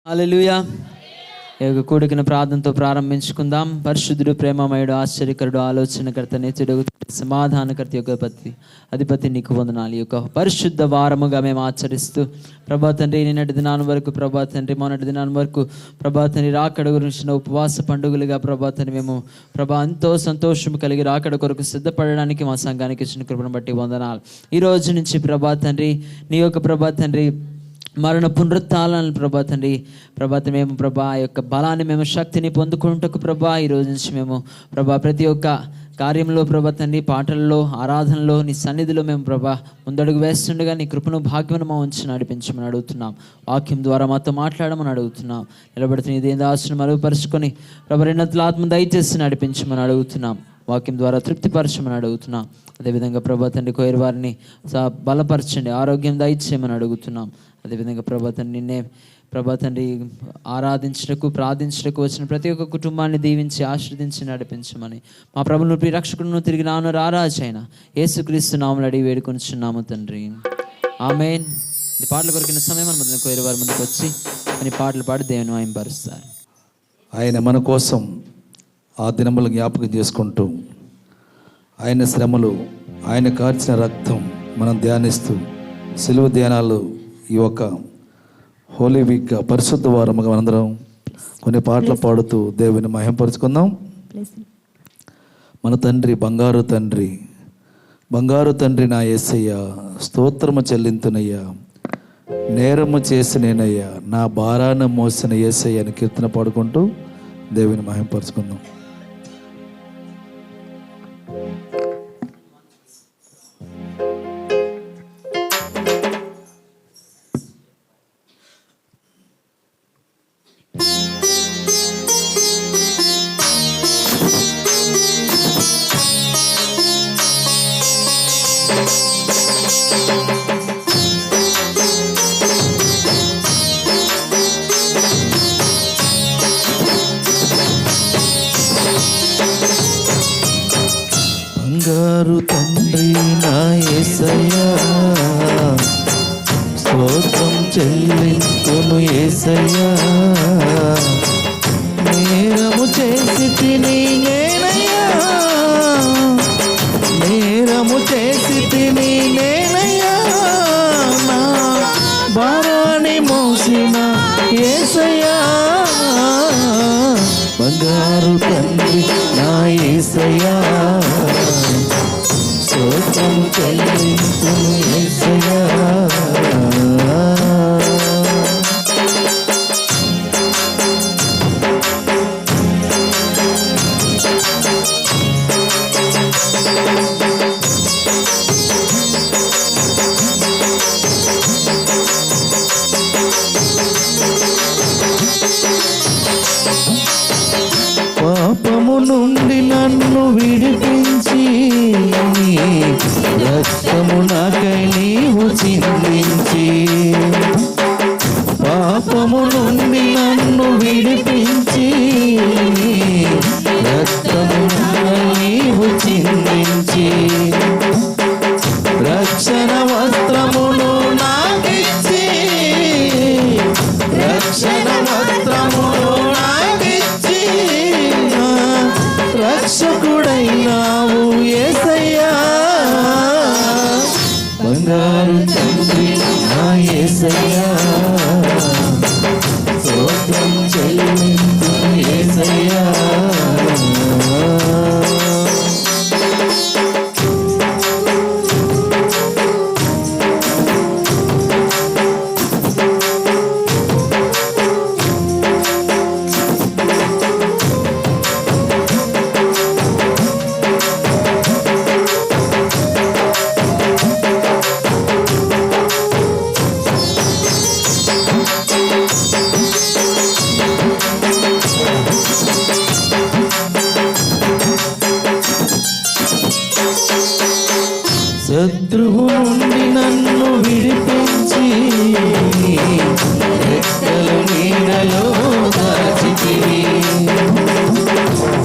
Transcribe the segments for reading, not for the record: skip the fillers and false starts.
హల్లెలూయా. ఈ యొక్క కూడికను ప్రార్థనతో ప్రారంభించుకుందాం. పరిశుద్ధుడు, ప్రేమమయుడు, ఆశ్చర్యకరుడు, ఆలోచనకర్త, నిత్యుడు, సమాధానకర్త యొక్క అధిపతి నీకు వందనాలు. ఈ యొక్క పరిశుద్ధ వారముగా మేము ఆచరిస్తూ ప్రభా తండ్రి నిన్నటి దినాన్ని వరకు ప్రభా తండ్రి మొన్నటి దినాన్ని వరకు ప్రభా తండ్రి రాకడ గురించిన ఉపవాస పండుగలుగా ప్రభా తండ్రి మేము ప్రభా ఎంతో సంతోషం కలిగి రాకడ కొరకు సిద్ధపడడానికి మా సంఘానికి ఇచ్చిన కృపను బట్టి వందనాలు. ఈ రోజు నుంచి ప్రభా తండ్రి నీ యొక్క ప్రభా తండ్రి మరణ పునరుత్థానాలను ప్రభా తండ్రి మేము ప్రభా ఆ యొక్క బలాన్ని మేము శక్తిని పొందుకుంటకు ప్రభా ఈ రోజు నుంచి మేము ప్రభా ప్రతి ఒక్క కార్యంలో ప్రభా తండ్రి పాటల్లో ఆరాధనలో నీ సన్నిధిలో మేము ప్రభా ముందడుగు వేస్తుండగా నీ కృపను భాగ్యమును మా ఉంచి నడిపించమని అడుగుతున్నాం. వాక్యం ద్వారా మాతో మాట్లాడమని అడుగుతున్నాం. నిలబడుతున్న ఇదే దాసును మరుగుపరుచుకొని ప్రభా రెండంతల ఆత్మ దయచేసి నడిపించమని అడుగుతున్నాం. వాక్యం ద్వారా తృప్తిపరచమని అడుగుతున్నాం. అదేవిధంగా ప్రభా తండ్రి కోరి వారిని బలపరచండి, ఆరోగ్యం దయచేయమని అడుగుతున్నాం. అదేవిధంగా ప్రభా తండ్రి నిన్నే ప్రభా తండ్రి ఆరాధించటకు ప్రార్థించటకు వచ్చిన ప్రతి ఒక్క కుటుంబాన్ని దీవించి ఆశీర్వదించి నడిపించమని మా ప్రభువును రక్షకుడును తిరిగి నాను రారాజైన యేసుక్రీస్తు నామములో అడిగి వేడుకొనిచున్నాము తండ్రి, ఆమేన్. ఈ పాటలు కొరికిన సమయం మన కోరి వారి ముందుకు వచ్చి అని పాటలు పాడి దేవుని మహిమపరుస్తారు. ఆయన మన కోసం ఆ దినములు జ్ఞాపకం చేసుకుంటూ ఆయన శ్రమలు, ఆయన కార్చిన రక్తం మనం ధ్యానిస్తూ సిలువ ధ్యానాలు ఈ యొక్క హోలీ వీక్ పరిశుద్ధ వారముగా మనందరం కొన్ని పాటలు పాడుతూ దేవుని మహిమపరుచుకుందాం. మన తండ్రి బంగారు తండ్రి, బంగారు తండ్రి నా యేసయ్య, స్తోత్రము చెల్లింతునయ్యా, నేరము చేసి నేనయ్యా, నా భారాన్ని మోసిన యేసయ్య అని కీర్తన పాడుకుంటూ దేవుని మహిమపరుచుకుందాం. బంగారు తండ్రి నా యేసయ్యా, స్తోత్రం చెల్లింతును యేసయ్యా, నేరము చేసి తిని నేనయ్యా, నేరము చేసి తిని నేనయ్యా, నా భారాన్ని మోసిన యేసయ్యా, బంగారు తండ్రి నా యేసయ్యా, స్తోత్రం చెల్లింతును యేసయ్యా. పాపము నుండి నన్ను విడిపించి రక్తము నాకై నీవు చిందించి, పాపము నుండి నన్ను విడిపించి రక్తము నాకై నీవు చిందించి, రక్షణ వస్త్రమును నాకిచ్చి, రక్షణ వస్త్రమును నాకిచ్చి, రక్షకుడైనావు యేసయ్యా, బంగారు తండ్రి నా యేసయ్యా, స్తోత్రం చెల్లింతును యేసయ్యా. శత్రువు నుండి నన్ను విడిపించి రెక్కల నీడలో దాచితివి,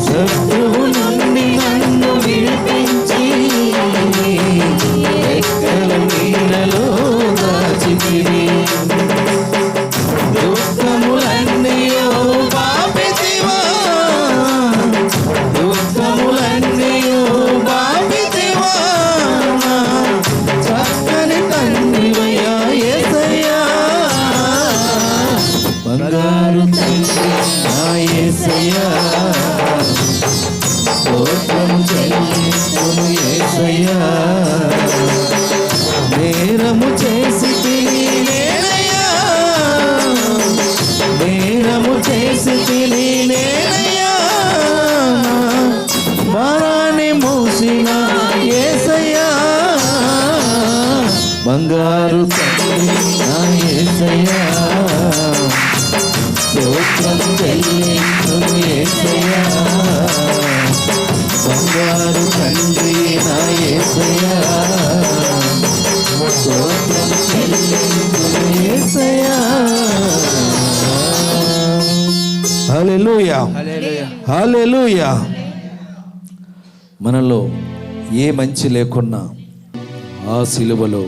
శత్రువు నుండి నన్ను విడిపించి రెక్కల నీడలో దాచితివి, దుఃఖములై బంగారు తండ్రి నా యేసయ్యా, స్తోత్రము చెల్లించును యేసయ్యా. నేరము చేసి నేనయ్యా, నేరము చేసి నేనయ్యా, భారాన్ని మోసిన యేసయ్యా, బంగారు తండ్రి నా యేసయ్యా, స్తోత్రం చెల్లించును యేసయ్యా, బంగారు తండ్రి నా యేసయ్యా, స్తోత్రం చెల్లించును యేసయ్యా. హల్లెలూయా, హల్లెలూయా. మనలో ఏ మంచి లేకున్నా ఆ సిలువలో,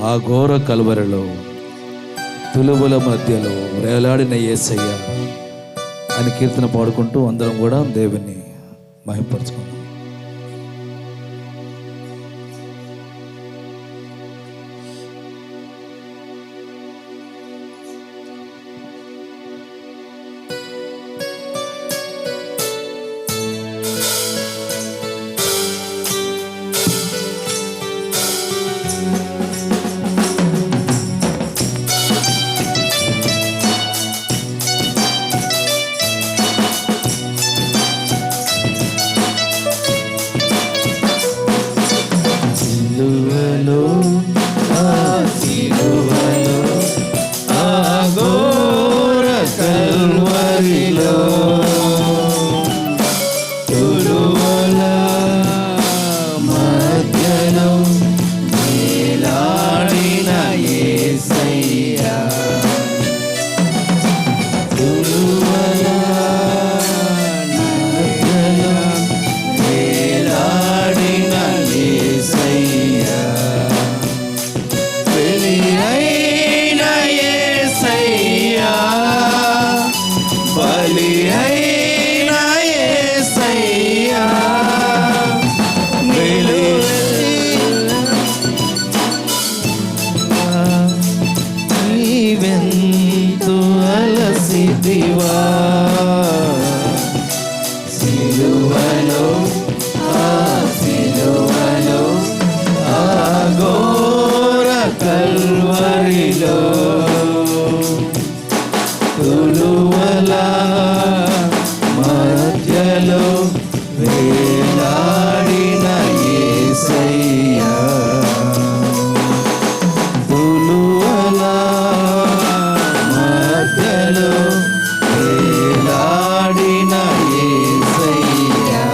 ఆ ఘోర కలువరిలో, తులువుల మధ్యలో వేలాడిన యేసయ్య అని కీర్తన పాడుకుంటూ అందరం కూడా దేవుని మహిమపరచుకుందాం. సిలువలో, ఆ సిలువలో, ఆ ఘోర కల్వరిలో, తులువల మధ్యలో వేలాడిన యేసయ్యా, తులువల మధ్యలో వేలాడిన యేసయ్యా, బలి అయిన యేసయ్యా, బలి అయిన యేసయ్యా, నీవెంతో అలసితివా, సిలువలో, ఆ సిలువలో, ఆ ఘోర కల్వరిలో, తులువల మధ్యలో వేలాడిన యేసయ్యా, తులువల మధ్యలో వేలాడిన యేసయ్యా.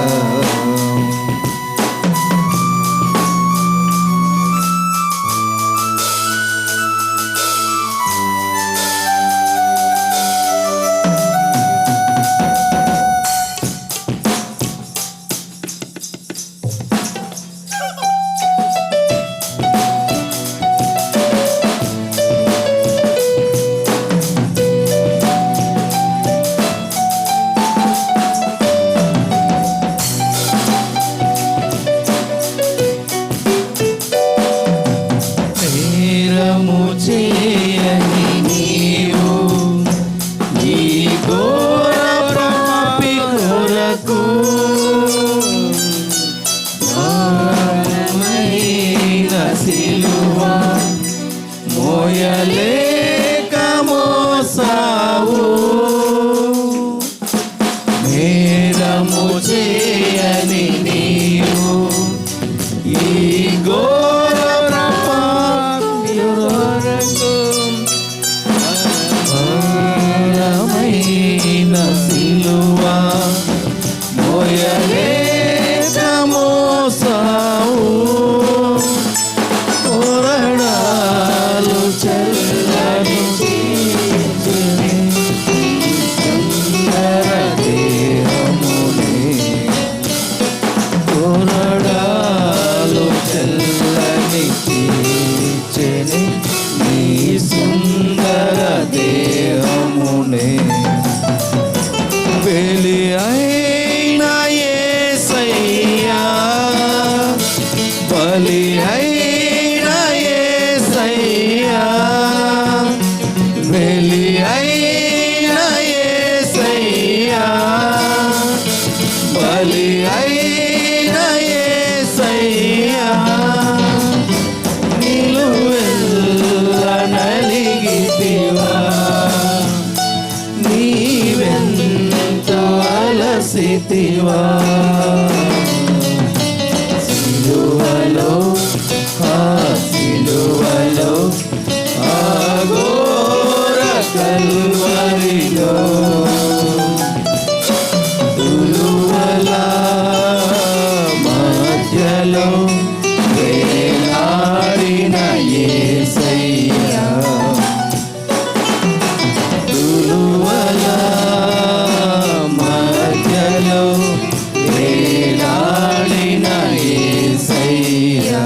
చేసితివా సిలువలో ఆ సిలువలో ఆ ఘోర కల్వరిలో తులువల మధ్యలో వేలాడిన యేసయ్యా తులువల మధ్యలో వేలాడిన యేసయ్యా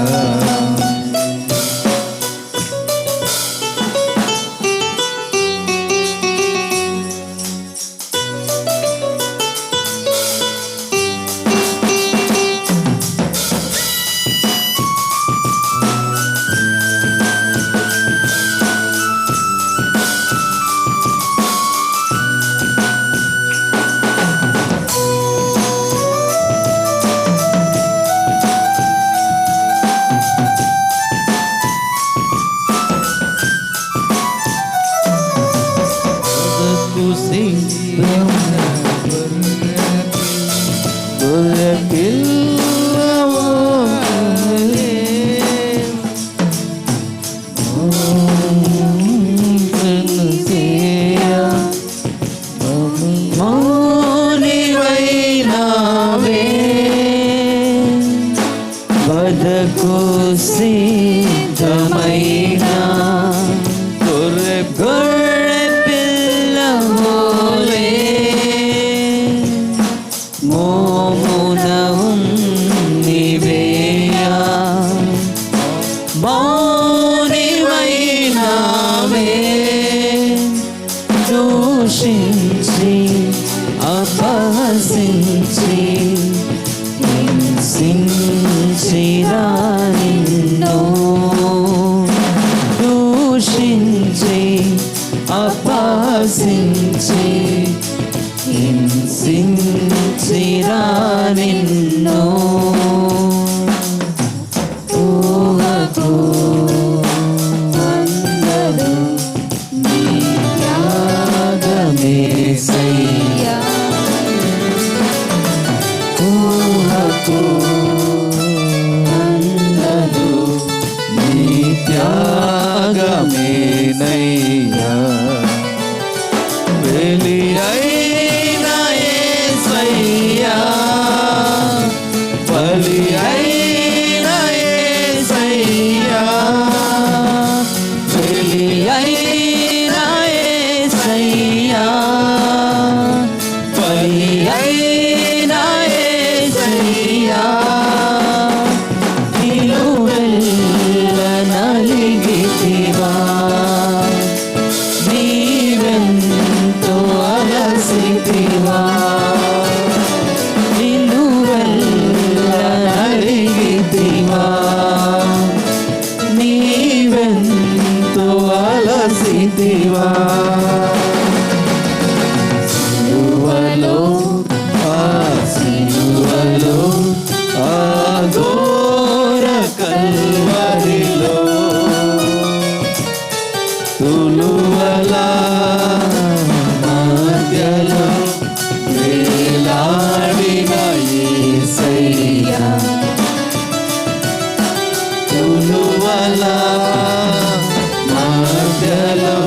సిద్ధమైన గొర్రె పిల్లవోలే మోమున ఉన్నివేయా మౌనివైనావే దూషించి అపహసించి హింసించిరా నిన్ను దూషించి అపహసించి హింసించిరా నిన్ను ఊహకు అందదు నీ త్యాగమేసయ్యా ఊహకు అందదు నీ త్యాగమేనయ్యా వెలి అయిన యేసయ్యా బలి అయిన యేసయ్యా వెలి అయిన యేసయ్యా బలి అయిన యేసయ్యా నిలువెల్ల నలిగితివా నీవెంతో అలసితివా నిలువెల్ల నలిగితివా నీవెంతో అలసితివా సిలువలో ఆ సిలువలో ఆ ఘోర కల్వరిలో తులువల మధ్యలో వేలాడిన యేసయ్యా తులువల మధ్యలో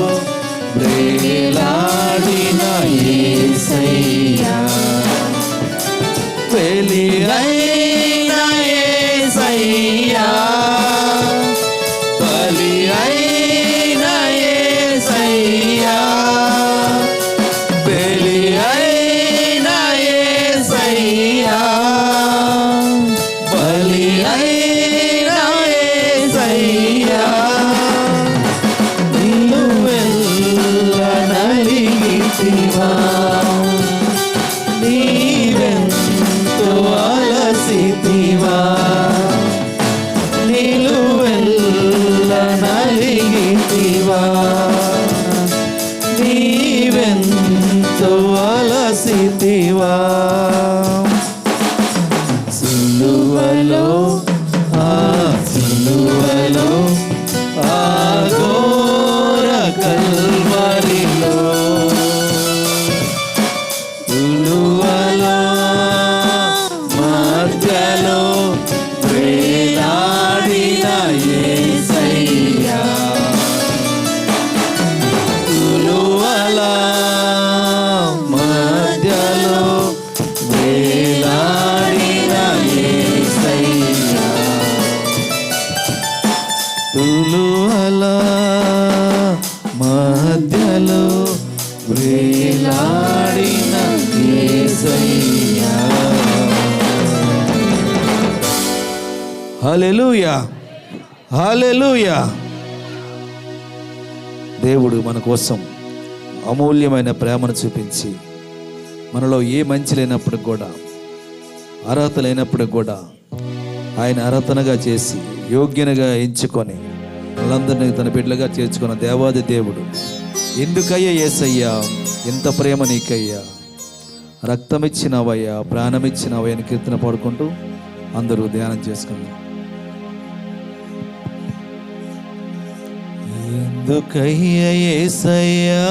వేలాడిన యేసయ్యా వెలి అయిన యేసయ్యా బలి అయిన యేసయ్యా బలి అయిన యేసయ్యా బలి అయిన యేసయ్యా నిలువెల్ల నలిగితివా నీవెంతో అలసితివా నిలువెల్ల నలిగితివా నీవెంతో అలసితివా సిలువలో ఆ సిలువలో ఆ ఘోర కల్వరిలో తులువలో పోరాడిన యేసయ్యా. హల్లెలూయా, హల్లెలూయా. దేవుడు మన కోసం అమూల్యమైన ప్రేమను చూపించి మనలో ఏ మంచి లేనప్పుడు కూడా, అర్హత లేనప్పుడు కూడా ఆయన అర్హతనగా చేసి యోగ్యనగా ఎంచుకొని వాళ్ళందరినీ తన బిడ్డలుగా చేర్చుకున్న దేవాది దేవుడు. ఎందుకయ్యా యేసయ్యా ఎంత ప్రేమ నీకయ్యా, రక్తమిచ్చినావయ్యా, ప్రాణమిచ్చినావయ్యా అని కీర్తన పాడుకుంటూ అందరూ ధ్యానం చేసుకుందాం. ఎందుకయ్యా యేసయ్యా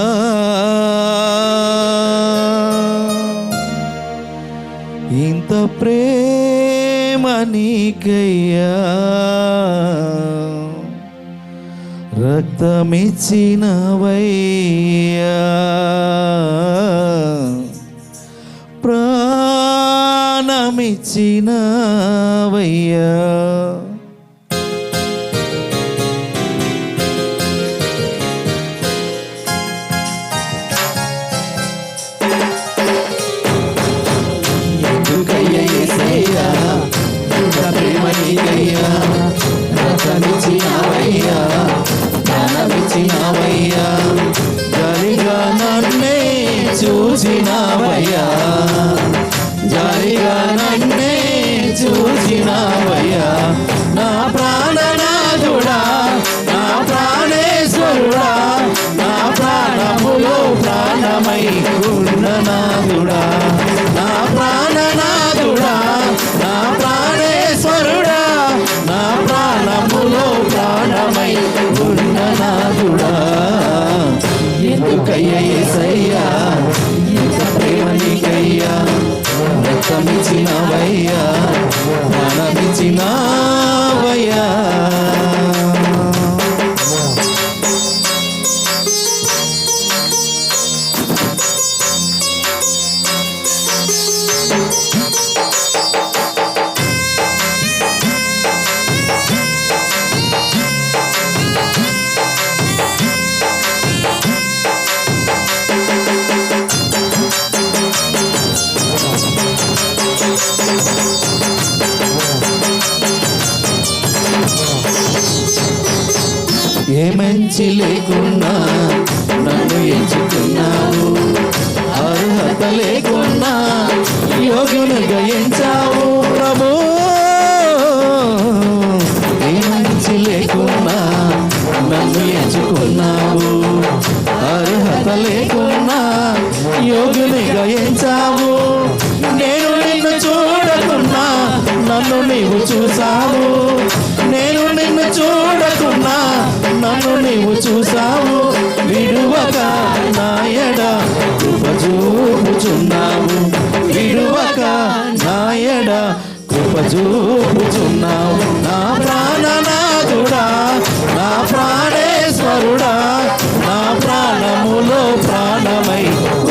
ఇంత ప్రేమ నీకయ్యా, రక్తమిచ్చినవయ్యా, ప్రాణమిచ్చినవయ్యా. ఎందుకయ్యా యేసయ్యా ఇంత ప్రేమ నీకయ్యా, రక్తమిచ్చినవయ్యా, ప్రాణమిచ్చినవయ్యా, జాలిగా నన్నే చూసినవయ్యా, జాలిగా నన్నే చూసినవయ్యా. నా ప్రాణనాథుడా, నా ప్రాణేశ్వరుడా, నా ప్రాణములో ప్రాణమై ఉన్న నాథుడా, నా ప్రాణనాథుడా, నా ప్రాణేశ్వరుడా, నా ప్రాణములో ప్రాణమై ఉన్న నాథుడా. ఎందుకయ్యా యేసయ్యా ఇంత ప్రేమ నీకయ్యా, రక్తమిచ్చినవయ్యా, ప్రాణమిచ్చినవయ్యా. ఏ మంచి లేకున్నా నన్ను ఎంచుకున్నావు, అర్హత లేకున్నా యోగ్యునిగా ఎంచావు ప్రభు. ఏ మంచి లేకున్నా నన్ను ఎంచుకున్నావు, అర్హత లేకున్నా యోగ్యునిగా ఎంచావు. నేను నిన్ను చూడకున్నా నన్ను నీవు చూసావు, నేను నిన్ను చూడకున్నా నన్ను నీవు చూసావు. విడువక నాయడ కృప చూపుచున్నావు, విడువక నాయడ కృప చూపుచున్నావు. నా ప్రాణనాథుడా, నా ప్రాణేశ్వరుడా, నా ప్రాణములో ప్రాణమై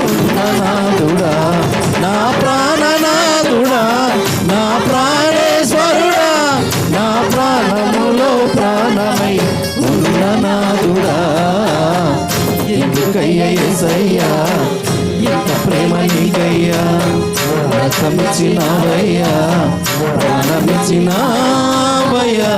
ఉన్న నాథుడా, నా ప్రాణనాథుడా, నా ప్రాణేశ్వరుడా, నా ప్రాణములో ప్రాణమై ఉన్న నాథుడా. ఎందుకయ్యా యేసయ్యా ఇంత ప్రేమ నీకయ్యా, రక్తమిచ్చినవయ్యా, ప్రాణమిచ్చినవయ్యా.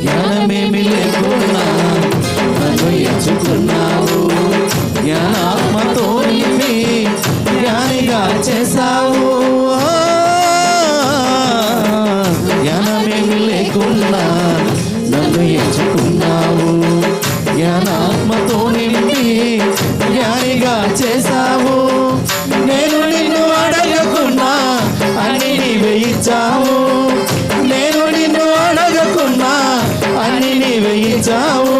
జ్ఞానమేమి లేకున్నా నన్ను ఎంచుకున్నావు, జ్ఞానాత్మతో నింపి జ్ఞానిగా చేసావు. జ్ఞానమేమి లేకున్నా నన్ను ఎంచుకున్నావు, జ్ఞానాత్మతో నింపి జ్ఞానిగా చేసావు. నేను నిన్ను అడగకున్నా అన్ని నీవే ఇచ్చావు, నేను నిన్ను అడగకున్నా అన్ని నీవే ఇచ్చావు.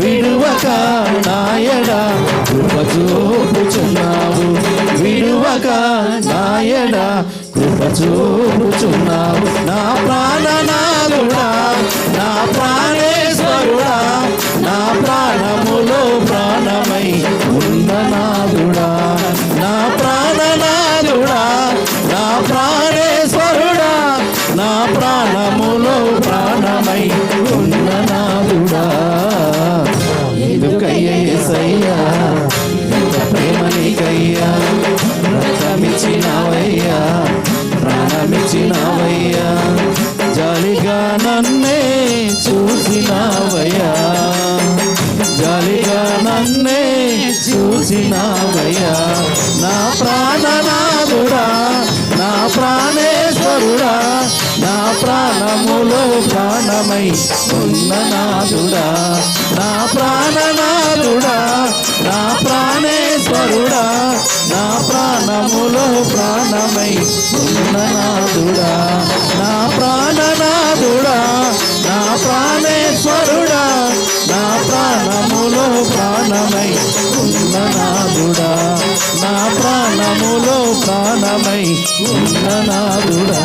విడువక నాయడ చూపుచున్నావు, విడువక నాయన కృప చూపుచున్నావు. నా ప్రాణనాథుడా, నా ప్రాణేశ్వరుడా, నా ప్రాణములో ప్రాణమై ఉన్న నాథుడా, నా ప్రాణనాథుడా, నా ప్రాణేశ్వరుడా, నా ప్రాణములో ప్రాణమై ఉన్న నాథుడా. ఎందుకయ్యా యేసయ్యా ఎంత ప్రేమ నీకయ్యా, రక్తమిచ్చినావయ్యా, ప్రాణమిచ్చినావయ్యా, జాలిగా నన్నే చూసినావయ్యా, జాలిగా నన్నే చూసినావయ్యా. నా ప్రాణనాథుడా, నా ప్రాణేశ్వరుడా, నా ప్రాణములో ప్రాణమై ఉన్న నాథుడా, నా ప్రాణనాథుడా, నా ప్రాణేశ్వరుడా, నా ప్రాణములో ప్రాణమై ఉన్న నాథుడా, నా ప్రాణనాథుడా, నా ప్రాణేశ్వరుడా, నా ప్రాణములో ప్రాణమై ఉన్న నాథుడా, నా ప్రాణములో ప్రాణమై ఉన్న నాథుడా.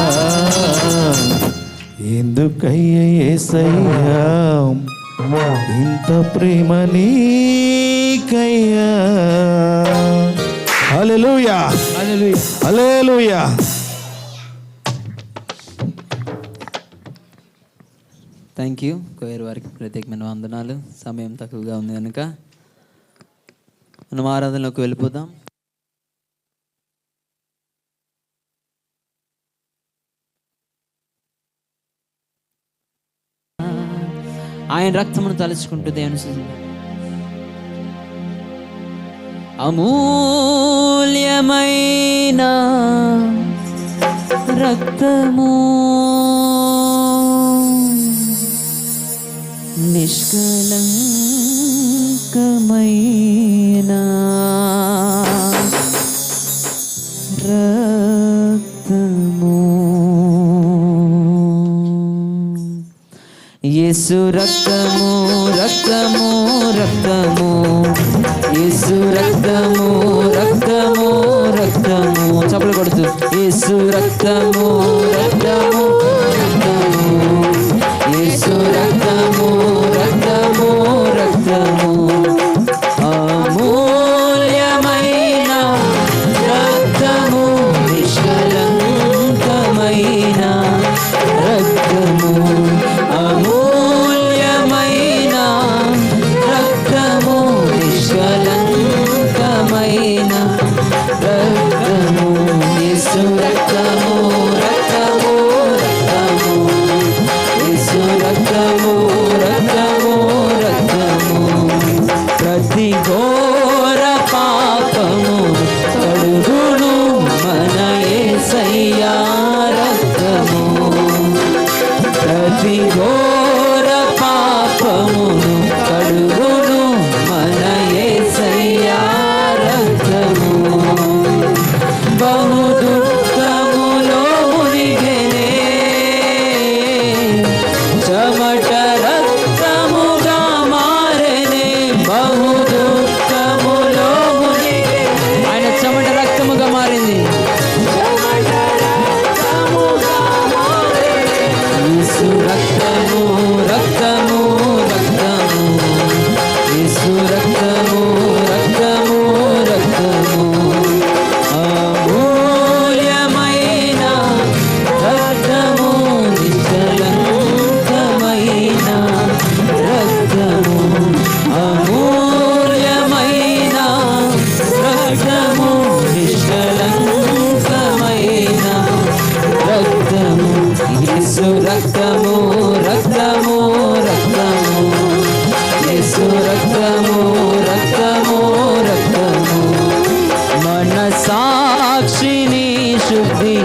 ఎందుకయ్యా యేసయ్యా ఇంత ప్రేమ నీకయ్యా. హల్లెలూయా, హల్లెలూయా. హల్లెలూయా. Thank you. కోయర్ వారికి ప్రత్యేకమైన వందనాలు. సమయం తక్కువగా ఉంది కనుక మనం ఆరాధనలోకి వెళ్ళిపోదాం. ఆయన రక్తమును తలుచుకుంటూ దేవుని అమూల్యమైన రక్తము, నిష్కలంకమైన రక్తము, యేసు రక్తము, రక్తము, రక్తము, యేసు రక్తము, రక్తము, రక్తము. చప్పలు కొడుతూ యేసు రక్తము, రక్తము, రక్తము, యేసు రక్తము, రక్తము, రక్తము, అమూల్యమైన రక్తము, నిష్కలంకమైన రక్తము, అమూల్యమైన రక్తము, నిష్కలంకమైన రక్తము, యేసు రక్తము, రక్తము, రక్తము, యేసు రక్తము, రక్తము, రక్తము, ప్రతి ఘోర పాపము కడుగును మన యేసయ్యా రక్తము, ప్రతి ఘోర పాపమును కడుగును మన యేసయ్యా రక్తము. బహు దుఃఖములో మునిగెనే, చెమట రక్తముగా మారెనే, బహు దుఃఖములో మునిగెనే. ఆయన చెమట రక్తముగా మారింది. యేసు రక్తము, రక్తము, రక్తము, యేసు రక్తము, రక్తము, రక్తము, అమూల్యమైన రక్తము, నిష్కలంకమైన రక్తము, అమూల్యమైన రక్తము, నిష్కలంకమైన రక్తము, యేసు రక్తము, రక్తము, రక్తము, యేసు రక్తము, రక్తము, రక్తము, మన సాక్షిని శుద్ధి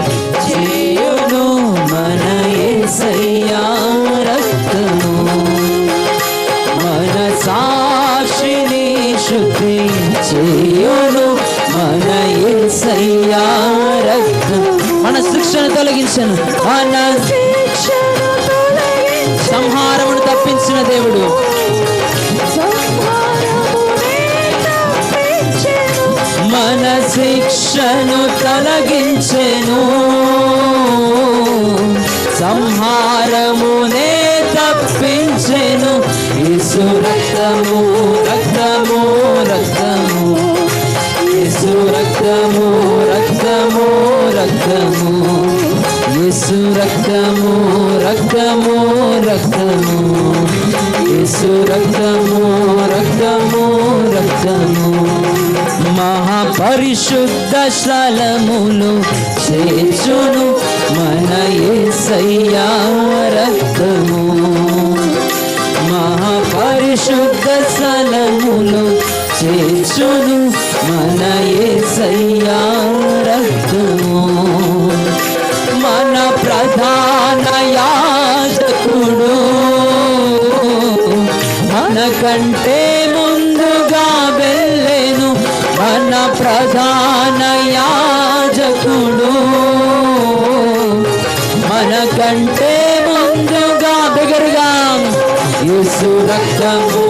చేయును మన యేసయ్యా రక్తము, మన సాక్షిని శుద్ధి చేయును మన యేసయ్యా రక్తము. మన శిక్షను తొలగించను, మన సంహారమును తప్పించిన దేవుడు, సంహారమునే తప్పించిన శిక్షను తొలగించెను, సంహారమునే తప్పించెను. యేసు రక్తము రక్తము రక్తము, యేసు రక్తము రక్తము రక్తము, యేసు రక్తము రక్తము రక్తము, యేసు రక్తము రక్తము రక్తము. మహాపరిశుద్ధ స్థలములు చేర్చును మన యేసయ్యా రక్తము. మహాపరిశుద్ధ స్థలములు చేర్చును మన యేసయ్యా రక్తము. మన ప్రధాన యాజకుడు మనకంటే ముందుగా వెళ్ళెను, మన ప్రధాన యాజకుడు మనకంటే ముందుగా. దగ్గరగా యేసు రక్తము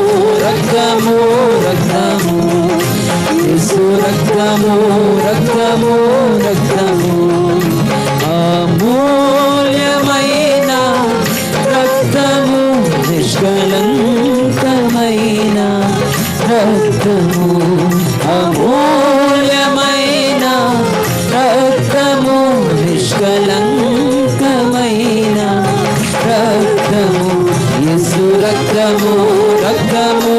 రక్తము రక్తము, యేసు రక్తము రక్తము రక్తము, అమూల్యమైన రక్తము, నిష్కలంకమైన రక్తము, అమూల్యమైన రక్తము, నిష్కలంకమైన రక్తము. యేసు రక్తము రక్తము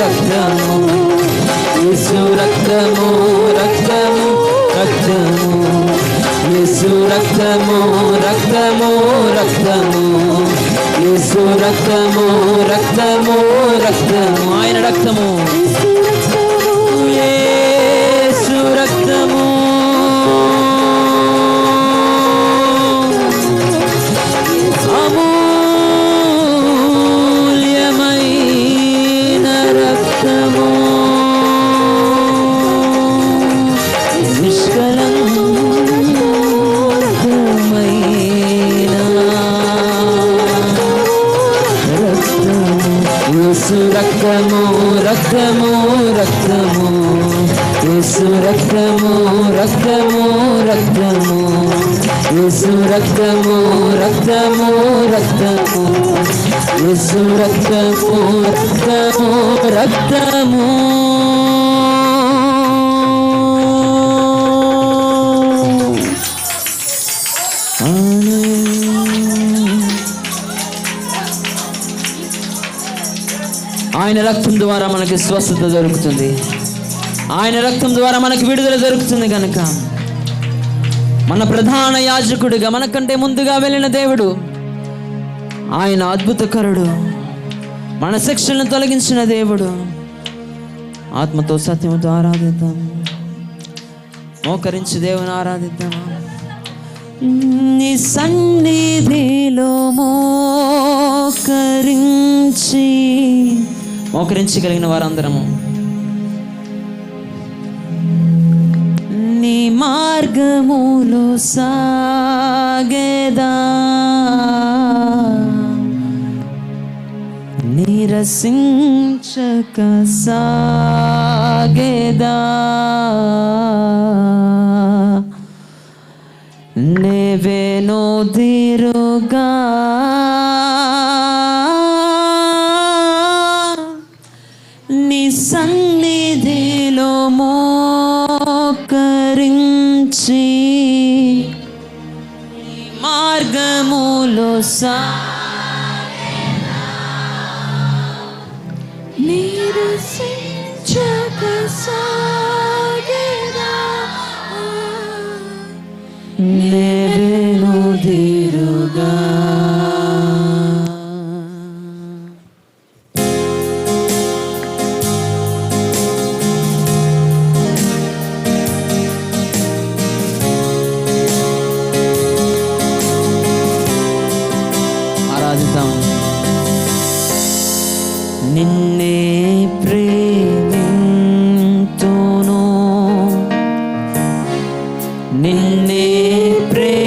రక్తము, యేసు రక్తము రక్తము రక్తము, యేసు రక్తము రక్తము రక్తము, యేసు రక్తము రక్తము రక్తము. ఆయన రక్తము, యేసు రక్తము, అమూల్యమైన రక్తము, నిష్కలంకమైన రక్తము. యేసు రక్తము రక్తము రక్తము, యేసు రక్తము రక్తము రక్తము, యేసు రక్తము రక్తము రక్తము, యేసు రక్తము రక్తము రక్తము. ఆయన రక్తం ద్వారా మనకి స్వస్థత దొరుకుతుంది, ఆయన రక్తం ద్వారా మనకి విడుదల దొరుకుతుంది. కనుక మన ప్రధాన యాజకుడిగా మనకంటే ముందుగా వెళ్ళిన దేవుడు, ఆయన అద్భుతకరుడు, మన శిక్షలను తొలగించిన దేవుడు. ఆత్మతో సత్యముతో ఆరాధిద్దాం, మోకరించి దేవుని ఆరాధిద్దాం. నీ సన్నిధిలో మోకరించగలిగిన వారందరము నీ మార్గములో సాగేదా, నిరసించక సాగేదా, నేవేనో దిరుగా నీ సన్నిధిలో మోకరించి మార్గములో నిరసించక సాగేదా, నేవేనో దిరుగా. ఆరాధిద్దాం. నిన్నే ప్రేమింతును, నిన్నే ప్రేమింతును,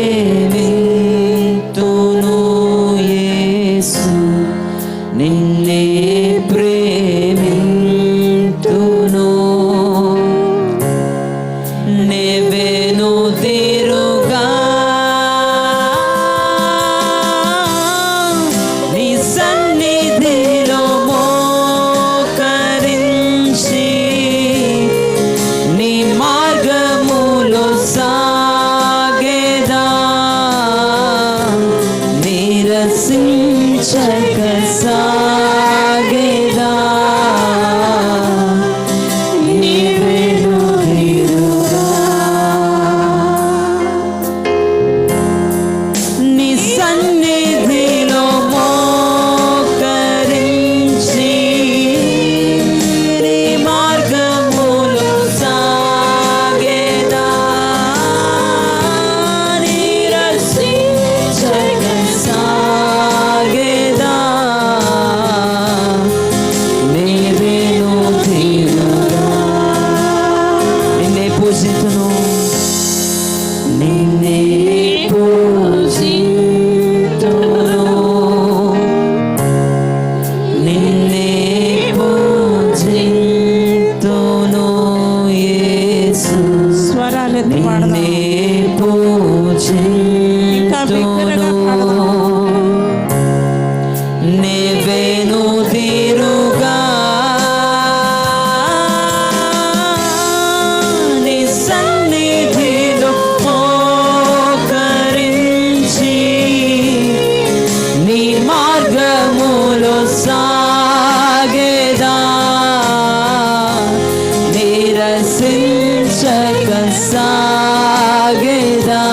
నిరసించక సాగేదా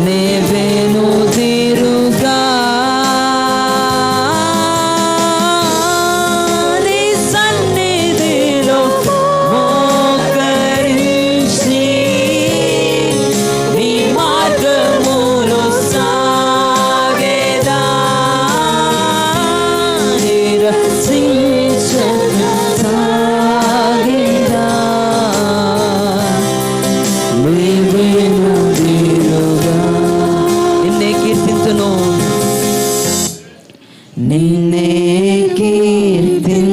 నేవేను తీరుగా నీ సన్నిధిలో మోకరించి నీ మార్గములో సాగేదా నిరసించక సాగేదా నీవేను తీరుగా నిన్నే కీర్తింతును నిన్నే కీర్తింతును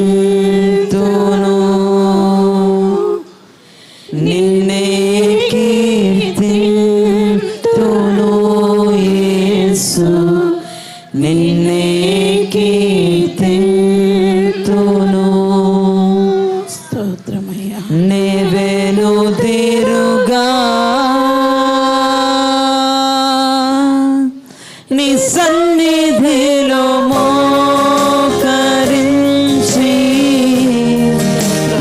నిన్నే కీర్తింతును యేసు నిన్నే కీర్తింతును స్తోత్రమయ్యా. నేవేను తీరుగా నీ సన్నిధిలో మోకరించి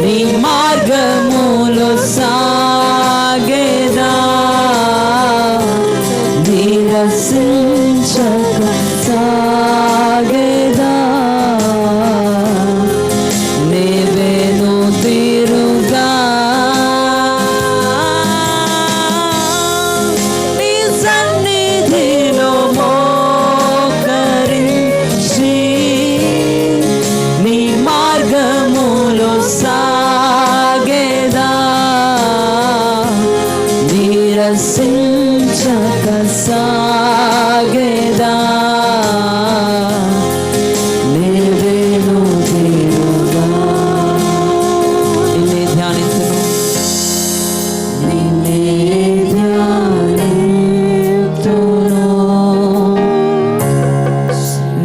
నీ మార్గములో సాగేదా నిరసించక సాగేదా నేవేను తీరుగా నీ సన్నిధిలో మోకరించి నీ మార్గములో సాగేదా నిరసించక సాగేదా నేవేను తీరుగా నిన్నే ధ్యానించును నిన్నే ధ్యానించును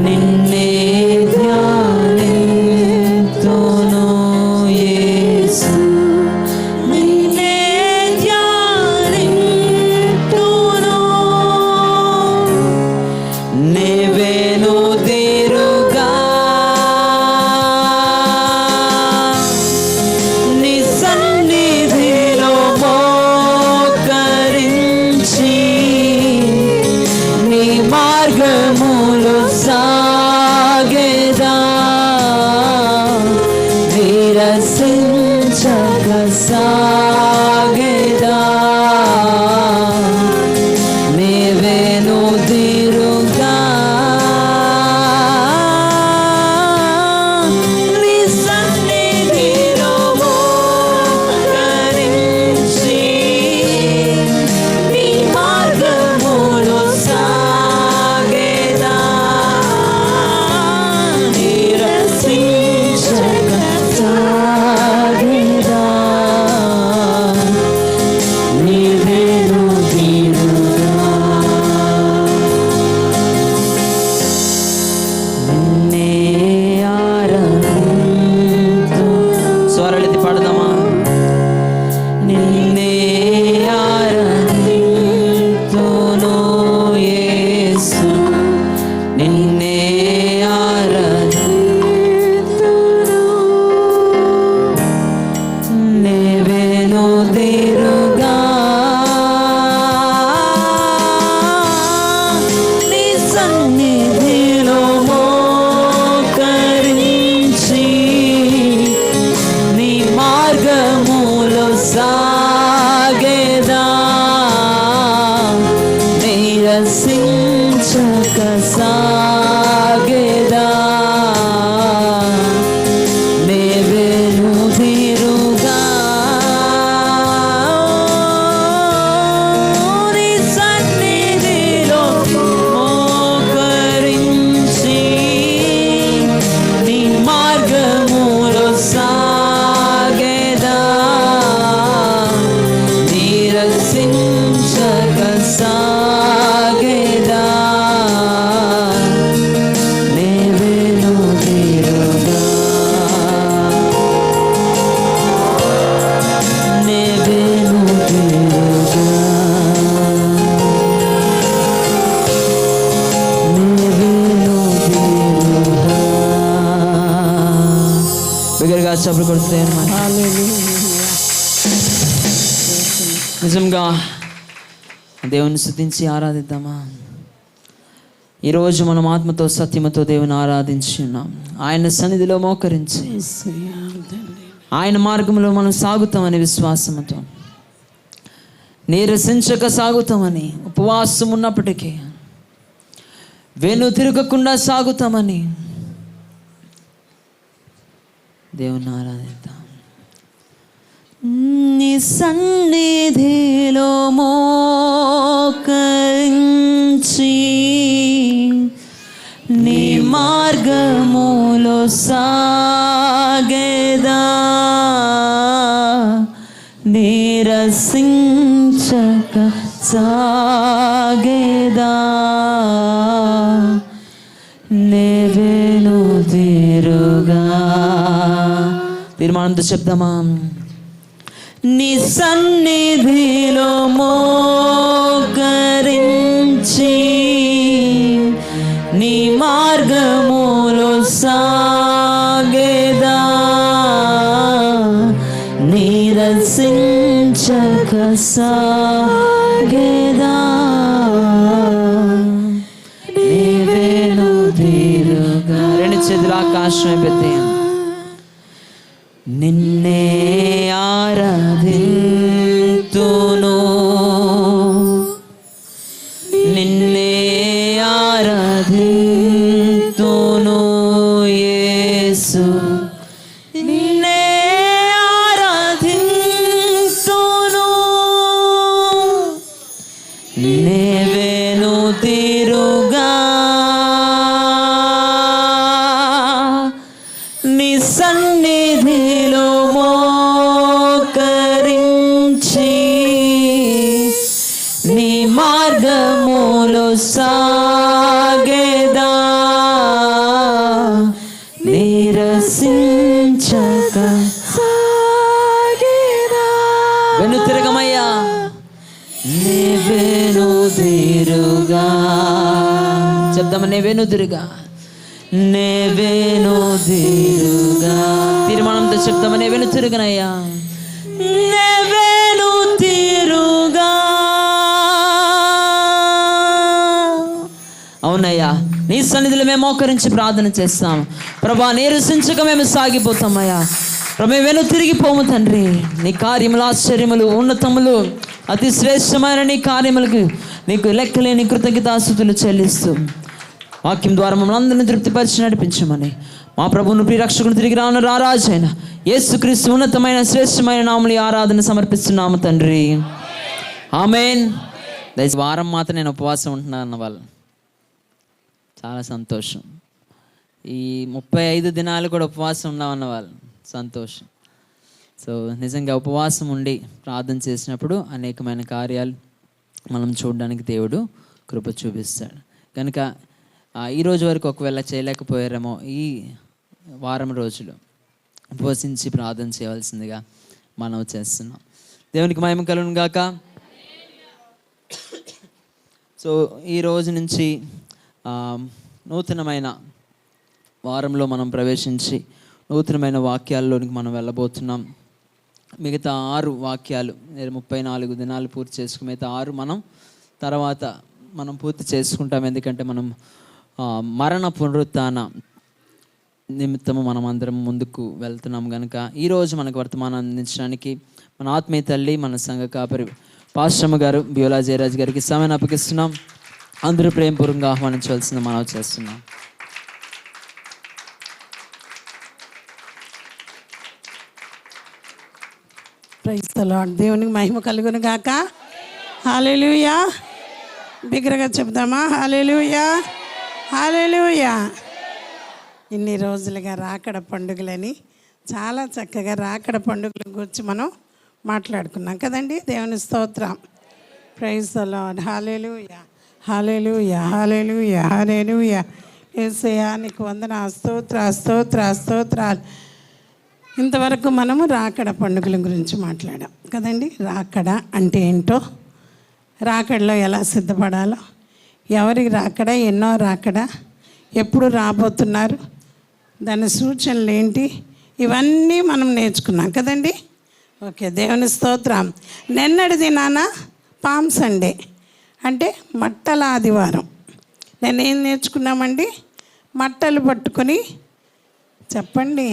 నిన్నే ధ్యానించును యేసు నిన్నే ధ్యానించును నేవేను తీరుగా నీ సన్నిధిలో మోకరించి నీ మార్గములో సాగేదా నిరసించక సాగేదా నేవేను తీరుగా నీ సన్నిధిలో మోకరించి నీ మార్గములో సాగేదా నిరసించక సాగేదా నీవేను తీరుగా నిన్నే ఆరాధింతు స్వరాలెత్తి పాడదామా నిన్నే ఆరాధింతును యేసు నిన్నే ఆరాధింతును నేవేను తీరుగా నీ సన్నిధిలో మోకరించి నీ మార్గములో సాగేదా నిరసించక సాగేదా నేవేను తీరుగా చప్పట్లు కొడుతూ నిజంగా దేవుని స్తుతించి ఆరాధిద్దామా. ఈరోజు మనం ఆత్మతో సత్యముతో దేవుని ఆరాధించి ఉన్నాం. ఆయన సన్నిధిలో మోకరించి ఆయన మార్గంలో మనం సాగుతామని విశ్వాసంతో, నీరసించక సాగుతామని, ఉపవాసం ఉన్నప్పటికీ వెను తిరగకుండా సాగుతామని దేవుని ఆరాధిద్దాం. నీ సన్నిధిలో మోకరించి నీ మార్గములో సాగేదా, నీరసించక సాగేదా, నేవేను తీరుగా. తీర్మానంతో చెప్దామా. నీ సన్నిధిలో మోకరించి నీ మార్గములో సాగేదా, నీరసించక సాగేదా, నీవేను తీరుగా. రెండు చేతులు ఆకాశం పెట్టి నిన్నే ఆరాధింతును, నిన్నే ఆరాధింతును యేసు, నిన్నే ఆరాధింతును, నేవేను తీరుగా, నీ సన్నిధిలో మోకరించి నీ మార్గములో సాగేదా, నీరసించక సాగేదా. వెను తిరగమయ్యా, నేవేను తిరుగా. చెప్దామా, నేవేను తిరుగా, నేవేను తిరుగా. తీర్మానంతో చెప్తామా, నేవేను తిరుగనయ్యా, నేవేను తిరుగా. అవునయ్యా, నీ సన్నిధిలో మేము మోకరించి ప్రార్థన చేస్తాం ప్రభా. నీరసించక మేము సాగిపోతామయ్యా ప్రభు. వెను తిరిగిపోము తండ్రి. నీ కార్యములు ఆశ్చర్యములు ఉన్నతములు అతి శ్రేష్టమైన నీ కార్యములకు నీకు లెక్కలేని కృతజ్ఞతాస్తుతులు చెల్లిస్తూ వాక్యం ద్వారా మమ్మల్ని అందరినీ తృప్తిపరిచి నడిపించమని మా ప్రభువును ప్రియరక్షకుని తిరిగి రాను రారాజైన యేసుక్రీస్తు ఉన్నతమైన శ్రేష్టమైన నామములో ఆరాధన సమర్పిస్తున్నాము తండ్రి. ఆమేన్. దయచేసి వారం మాత్రం నేను ఉపవాసం ఉంటున్నాను అన్న వాళ్ళు చాలా సంతోషం. ఈ 35 దినాలు కూడా ఉపవాసం ఉన్నామన్న వాళ్ళు సంతోషం. సో నిజంగా ఉపవాసం ఉండి ప్రార్థన చేసినప్పుడు అనేకమైన కార్యాలు మనం చూడడానికి దేవుడు కృప చూపిస్తాడు. కనుక ఈరోజు వరకు ఒకవేళ చేయలేకపోయారేమో ఈ వారం రోజులు ఉపవసించి ప్రార్థన చేయవలసిందిగా మనం చేస్తున్నాం. దేవునికి మహిమ కలుగును గాక. సో ఈ రోజు నుంచి నూతనమైన వారంలో మనం ప్రవేశించి నూతనమైన వాక్యాల్లోనికి మనం వెళ్ళబోతున్నాం. మిగతా 6 వాక్యాలు 34 దినాలు పూర్తి చేసుకుని మిగతా 6 మనం తర్వాత మనం పూర్తి చేసుకుంటాం. ఎందుకంటే మనం మరణ పునరుత్థాన నిమిత్తము మనం అందరం ముందుకు వెళ్తున్నాం కనుక ఈరోజు మనకు వర్తమానం అందించడానికి మన ఆత్మీయ తల్లి మన సంఘ కాపరి పాస్టమ్మ గారు బియోలా జయరాజ్ గారికి సమయాన్ని అప్పగిస్తున్నాం. అందరూ ప్రేమపూర్వకంగా ఆహ్వానించవలసింది మనం చేస్తున్నాం. Praise the lord. దేవునికి మహిమ కలుగును గాక. హల్లెలూయా. బిగ్గరగా చెప్దామా, హల్లెలూయా హల్లెలూయా. ఇన్ని రోజులుగా రాకడ పండుగలని చాలా చక్కగా రాకడ పండుగల గురించి మనం మాట్లాడుకున్నాం కదండి. దేవుని స్తోత్రం. Praise the Lord. హల్లెలూయా హల్లెలూయా హల్లెలూయా హల్లెలూయా. యేసయ్యా నీకు వందన, స్తోత్రాలు. ఇంతవరకు మనము రాకడ పండుగల గురించి మాట్లాడాం కదండి. రాకడ అంటే ఏంటో, రాకడలో ఎలా సిద్ధపడాలో, ఎవరికి రాకడ, ఎన్నో రాకడ, ఎప్పుడు రాబోతున్నారు, దాని సూచనలు ఏంటి, ఇవన్నీ మనం నేర్చుకున్నాం కదండి. ఓకే, దేవుని స్తోత్రం. నిన్నటి దినాన పామ్ సండే అంటే మట్టల ఆదివారం. నేనేం నేర్చుకున్నామండి? మట్టలు పట్టుకొని చెప్పండి,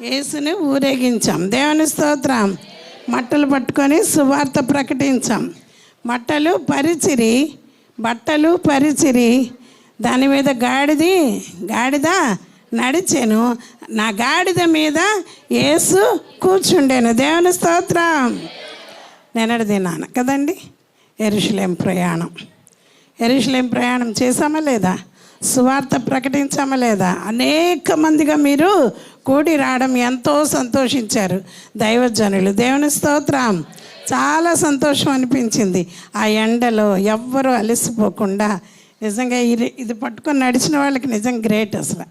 యేసుని ఊరేగించాం. దేవుని స్తోత్రం. మట్టలు పట్టుకొని సువార్త ప్రకటించాం. మట్టలు పరిచిరి, బట్టలు పరిచిరి, దాని మీద గాడిద నడిచాను, నా గాడిద మీద యేసు కూర్చుండాను. దేవుని స్తోత్రం. నిన్నటి దినాన కదండి యెరూషలేం ప్రయాణం చేశామా లేదా? సువార్త ప్రకటించామా లేదా? అనేక మందిగా మీరు కూడి రావడం ఎంతో సంతోషించారు దైవజనులు. దేవుని స్తోత్రం. చాలా సంతోషం అనిపించింది. ఆ ఎండలో ఎవ్వరూ అలసిపోకుండా నిజంగా ఇది పట్టుకొని నడిచిన వాళ్ళకి నిజం గ్రేట్. అసలు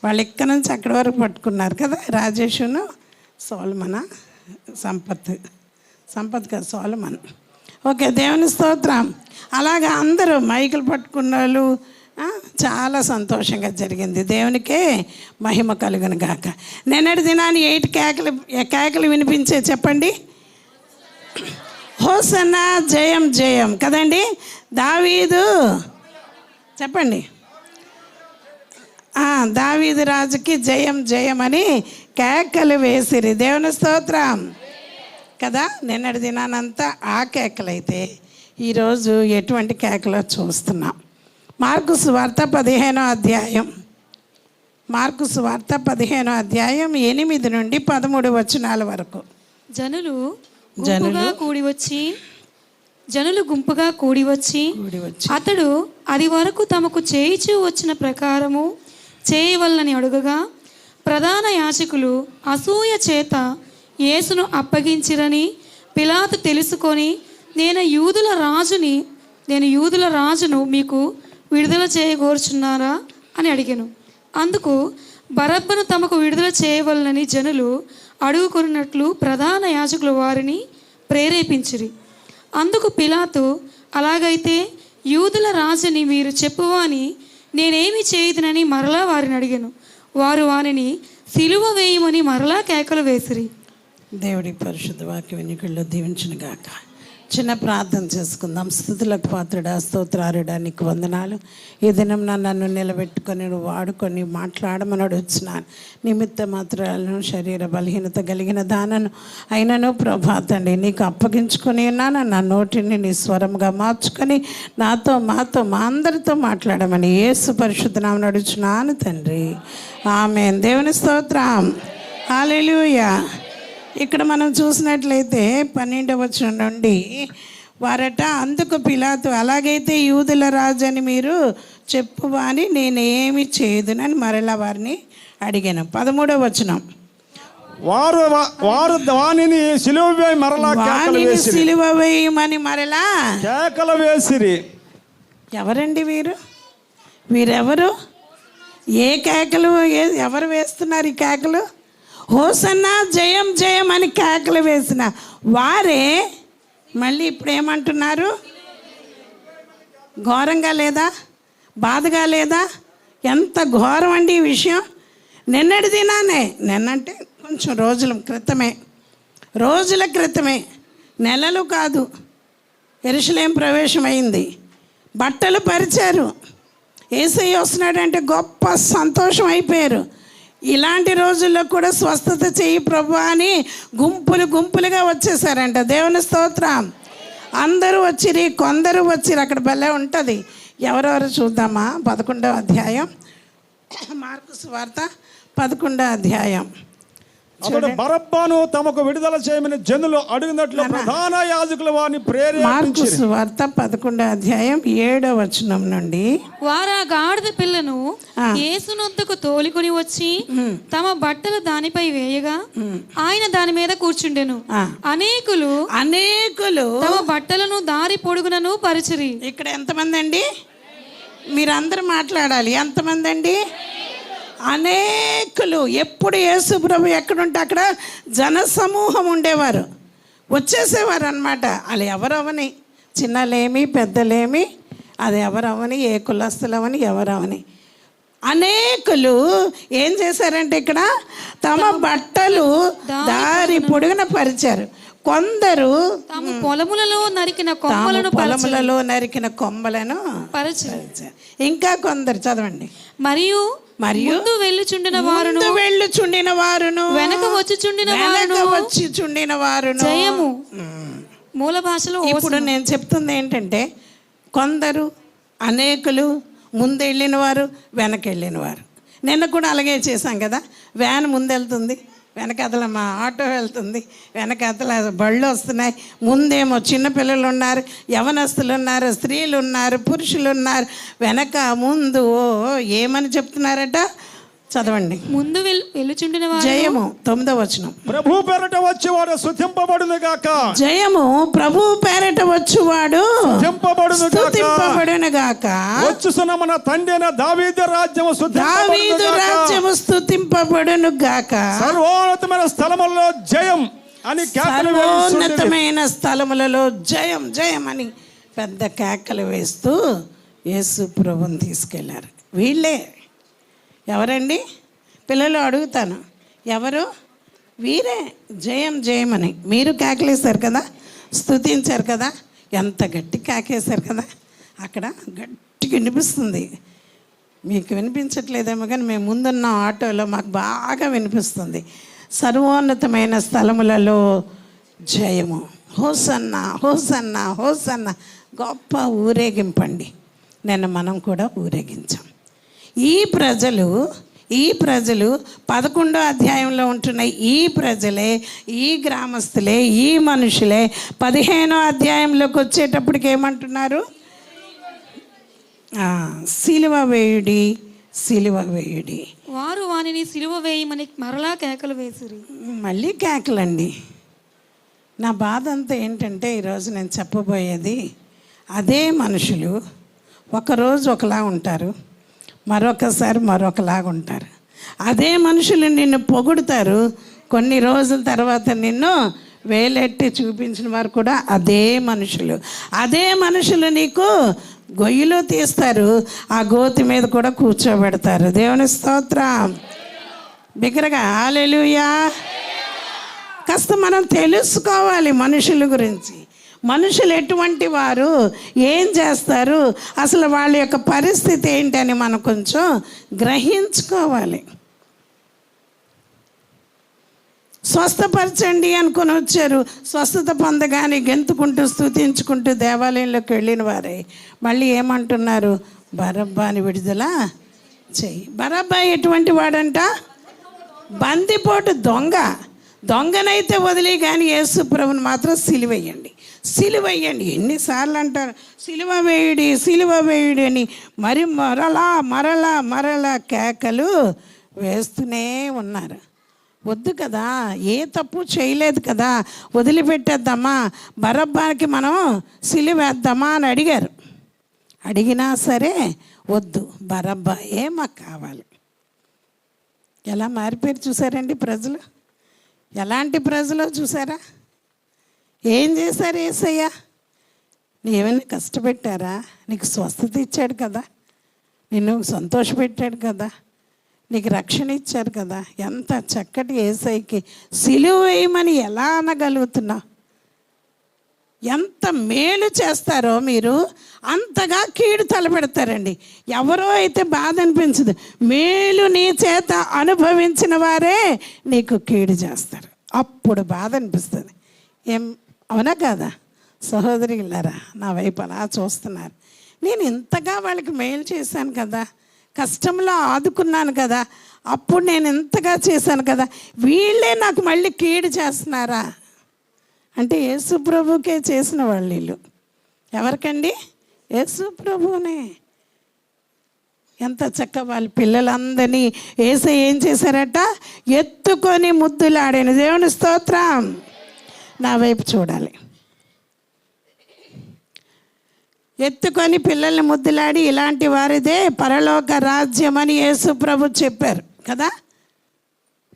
వాళ్ళు ఇక్కడ నుంచి అక్కడి వరకు పట్టుకున్నారు కదా. రాజేషును సంపత్ కాదు, సోలమన్. ఓకే, దేవుని స్తోత్రం. అలాగా అందరూ మైకులు పట్టుకున్న వాళ్ళు చాలా సంతోషంగా జరిగింది. దేవునికే మహిమ కలుగును గాక. నిన్నటి దినాన్ని 8 కేకలు వినిపించే చెప్పండి. హోసన్నా జయం జయం కదండి. దావీదు చెప్పండి, దావీదు రాజుకి జయం జయం అని కేకలు వేసిరి. దేవుని స్తోత్రం కదా. నిన్నటి దినానంతా ఆ కేకలైతే ఈరోజు ఎటువంటి కేకలో చూస్తున్నాం. మార్కు సువార్త 15వ అధ్యాయం 8 నుండి 13 వచనాల వరకు. జనులు గుంపుగా కూడి వచ్చి అతడు అది వరకు తమకు చేయిచూ వచ్చిన ప్రకారము చేయవలనని అడుగగా, ప్రధాన యాజకులు అసూయ చేత యేసును అప్పగించిరని పిలాతు తెలుసుకొని, నేను యూదుల రాజును మీకు విడుదల చేయగోరుచున్నారా అని అడిగాను. అందుకు బరబ్బను తమకు విడుదల చేయవలనని జనులు అడుగుకున్నట్లు ప్రధాన యాజకులు వారిని ప్రేరేపించిరి. అందుకు పిలాతు, అలాగైతే యూదుల రాజుని మీరు చెప్పువాని నేనేమి చేయదునని మరలా వారిని అడిగాను. వారు వారిని సిలువ వేయమని మరలా కేకలు వేసిరి. దేవుడి పరిశుద్ధ వాక్యం ఎన్నికల్లో దీవించును గాక. చిన్న ప్రార్థన చేసుకుందాం. స్తుతులకు పాత్రుడా, స్తోత్రారుడా, నీకు వందనాలు. ఈ దినం నన్ను నిలబెట్టుకొని వాడుకొని మాట్లాడమని అడుగుతున్నాను. నిమిత్త మాత్రాలను శరీర బలహీనత కలిగిన దానను అయినను ప్రభాతండి నీకు అప్పగించుకొని ఉన్నాను. నా నోటిని నీ స్వరంగా మార్చుకొని నాతో మాతో మా అందరితో మాట్లాడమని యేసు పరిశుద్ధ నామమున అడుగుచున్నాను తండ్రి, ఆమేన్. దేవుని స్తోత్రం. హల్లెలూయా. ఇక్కడ మనం చూసినట్లయితే 12వ వచనం నుండి వారట, అందుకు పిలాతు, అలాగైతే యూదుల రాజు అని మీరు చెప్పువా అని నేనేమి చేయదునని మరలా వారిని అడిగాను. 13వ వచనం, వారు వానిని సిలువ వేయమని మరలా కేకలు వేసిరి. ఎవరండి వీరెవరు? ఏ కేకలు ఎవరు వేస్తున్నారు ఈ కేకలు? హోసన్నా జయం జయం అని కేకలు వేసిన వారే మళ్ళీ ఇప్పుడు ఏమంటున్నారు? ఘోరంగా లేదా? బాధగా లేదా? ఎంత ఘోరం అండి ఈ విషయం. నిన్నటి దినానే, నిన్నంటే కొంచెం రోజుల క్రితమే, నెలలు కాదు, యెరూషలేం ప్రవేశమైంది. బట్టలు పరిచారు. యేసయ్య వస్తున్నాడంటే గొప్ప సంతోషం అయిపోయారు. ఇలాంటి రోజుల్లో కూడా స్వస్థత చెయ్యి ప్రభు అని గుంపులుగా వచ్చేసారంట. దేవుని స్తోత్రం. అందరూ వచ్చిరి, కొందరు వచ్చిరు. అక్కడ భలే ఉంటుంది. ఎవరెవరు చూద్దామా? 11వ అధ్యాయం, మార్కు సువార్త 11వ అధ్యాయం. అతడు బరబ్బను తమకు విడుదల చేయమని జనులు అడిగినట్లు ప్రధాన యాజకులు వారిని ప్రేరేపించిరి. మార్కు సువార్త 11వ అధ్యాయం 7వ వచనం నుండి, వారు ఆ గాడిద పిల్లను యేసునొద్దకు తోలుకొని వచ్చి తమ బట్టలు దానిపై వేయగా ఆయన దాని మీద కూర్చుండెను. అనేకులు తమ బట్టలను దారి పొడుగునను పరిచిరి. ఇక్కడ ఎంతమంది అండి? మీరందరూ మాట్లాడాలి. ఎంతమంది అండి? అనేకులు. ఎప్పుడు యేసు ప్రభు ఎక్కడుంటే అక్కడ జనసమూహం ఉండేవారు, వచ్చేసేవారు అనమాట. వాళ్ళు ఎవరవని, చిన్నలేమి పెద్దలేమి, అది ఎవరవని, ఏ కులస్తులవని ఎవరవని, అనేకులు ఏం చేశారంటే ఇక్కడ తమ బట్టలు దారి పొడుగున పరిచారు. కొందరు తాము పొలములలో నరికిన కొమ్మలను పరిచారు. ఇంకా కొందరు చదవండి. మరియు ముందు వెళ్ళుచుండిన వారును వెనక వచ్చుచుండిన వారును జయము. మూల భాషలో ఇప్పుడు నేను చెప్తుంది ఏంటంటే కొందరు, అనేకులు, ముందు వెళ్ళిన వారు, వెనక వెళ్ళిన వారు. నిన్న కూడా అలాగే చేశాం కదా. వ్యాన్ ముందు వెళ్తుంది, వెనకాతల మా ఆటో వెళ్తుంది, వెనకాతల బళ్ళు వస్తున్నాయి. ముందేమో చిన్నపిల్లలు ఉన్నారు, యవనస్తులు ఉన్నారు, స్త్రీలు ఉన్నారు, పురుషులు ఉన్నారు. వెనక ముందు ఏమని చెప్తున్నారట? చదవండి. ముందు వెళ్ళుచుండిన వారు జయము. 9వ వచనం. ప్రభు పేరట వచ్చేవాడు స్తుతింపబడును గాక. జయము. ప్రభు పేరట వచ్చువాడు స్తుతింపబడును గాక. వచ్చుచున్న మన తండ్రి అయిన దావీదు రాజ్యము స్తుతింపబడును గాక. సర్వోన్నతమైన స్థలములలో జయం అని సర్వోన్నతమైన స్థలములలో జయం జయం అని పెద్ద కేకలు వేస్తూ యేసు ప్రభుని తీసుకెళ్లారు. వీళ్ళే ఎవరండి? పిల్లలు అడుగుతాను, ఎవరు? వీరే జయం జయం అని. మీరు కేకలేశారు కదా, స్తుతించారు కదా, ఎంత గట్టి కేకేశారు కదా. అక్కడ గట్టిగా వినిపిస్తుంది. మీకు వినిపించట్లేదేమో కానీ మేము ముందున్న ఆటోలో మాకు బాగా వినిపిస్తుంది. సర్వోన్నతమైన స్థలములలో జయము. Hosanna hosanna hosanna. గొప్ప ఊరేగింపండి. నిన్న మనం కూడా ఊరేగించాం. ఈ ప్రజలు 11వ అధ్యాయంలో ఉంటున్న ఈ ప్రజలే, ఈ గ్రామస్తులే, ఈ మనుషులే 15వ అధ్యాయంలోకి వచ్చేటప్పటికి ఏమంటున్నారు? సిలువ వేయుడి, సిలువ వేయుడి. వారు వానిని సిలువ వేయమని మరలా కేకలు వేసిరి. మళ్ళీ కేకలండి. నా బాధ అంతా ఏంటంటే ఈరోజు నేను చెప్పబోయేది, అదే మనుషులు ఒకరోజు ఒకలా ఉంటారు, మరొకసారి మరొకలాగా ఉంటారు. అదే మనుషులు నిన్ను పొగుడుతారు, కొన్ని రోజుల తర్వాత నిన్ను వేలెట్టి చూపించిన వారు కూడా అదే మనుషులు. అదే మనుషులు నీకు గొయ్యిలో తీస్తారు, ఆ గోతి మీద కూడా కూర్చోబెడతారు. దేవుని స్తోత్రం. బిగ్గరగా హల్లెలూయా. కాస్త మనం తెలుసుకోవాలి మనుషుల గురించి. మనుషులు ఎటువంటి వారు, ఏం చేస్తారు, అసలు వాళ్ళ యొక్క పరిస్థితి ఏంటని మనం కొంచెం గ్రహించుకోవాలి. స్వస్థపరచండి అనుకుని వచ్చారు, స్వస్థత పొందగానే గెంతుకుంటూ స్తుతించుకుంటూ దేవాలయంలోకి వెళ్ళిన వారే మళ్ళీ ఏమంటున్నారు? బరబ్బాని విడుదల చెయ్యి. బరబ్బా ఎటువంటి వాడంట? బందిపోటు దొంగ. దొంగనైతే వదిలే కానీ యేసు ప్రభుని మాత్రం సిలువేయండి, సిలువేయండి. ఎన్నిసార్లు అంటారు సిలువ వేయుడి, సిలువ వేయుడి అని. మరి మరలా మరలా మరలా కేకలు వేస్తూనే ఉన్నారు. వద్దు కదా, ఏ తప్పు చేయలేదు కదా, వదిలిపెట్టేద్దామా, బరబ్బాకి మనం సిలువేద్దామా అని అడిగారు. అడిగినా సరే వద్దు, బరబ్బాయే మాకు కావాలి. ఎలా మారిపోయారు చూసారండి ప్రజలు? ఎలాంటి ప్రజలు చూసారా? ఏం చేశారు యేసయ్య? నీవేమైనా కష్టపెట్టారా? నీకు స్వస్థత ఇచ్చాడు కదా, నిన్ను సంతోషపెట్టాడు కదా, నీకు రక్షణ ఇచ్చారు కదా. ఎంత చక్కటి యేసయ్యకి సిలువ వేయమని ఎలా అనగలుగుతున్నా? ఎంత మేలు చేస్తారో మీరు అంతగా కీడు తలపెడతారండి. ఎవరో అయితే బాధ అనిపించదు, మేలు నీ చేత అనుభవించిన వారే నీకు కీడు చేస్తారు. అప్పుడు బాధ అనిపిస్తుంది. ఏం అవునా కాదా? సహోదరులారా, నా వైపు అలా చూస్తున్నారు. నేను ఇంతగా వాళ్ళకి మేలు చేశాను కదా, కష్టంలో ఆదుకున్నాను కదా, అప్పుడు నేను ఇంతగా చేశాను కదా, వీళ్ళే నాకు మళ్ళీ కీడు చేస్తున్నారా అంటే యేసు ప్రభుకే చేసిన వాళ్ళు వీళ్ళు. ఎవరికండి? యేసు ప్రభువునే. ఎంత చక్క వాళ్ళ పిల్లలందరినీ యేసయ్య ఏం చేశారట? ఎత్తుకొని ముద్దులాడాను. దేవుని స్తోత్రం. నా వైపు చూడాలి. ఎత్తుకొని పిల్లల్ని ముద్దులాడి ఇలాంటి వారిదే పరలోక రాజ్యం అని యేసు ప్రభు చెప్పారు కదా.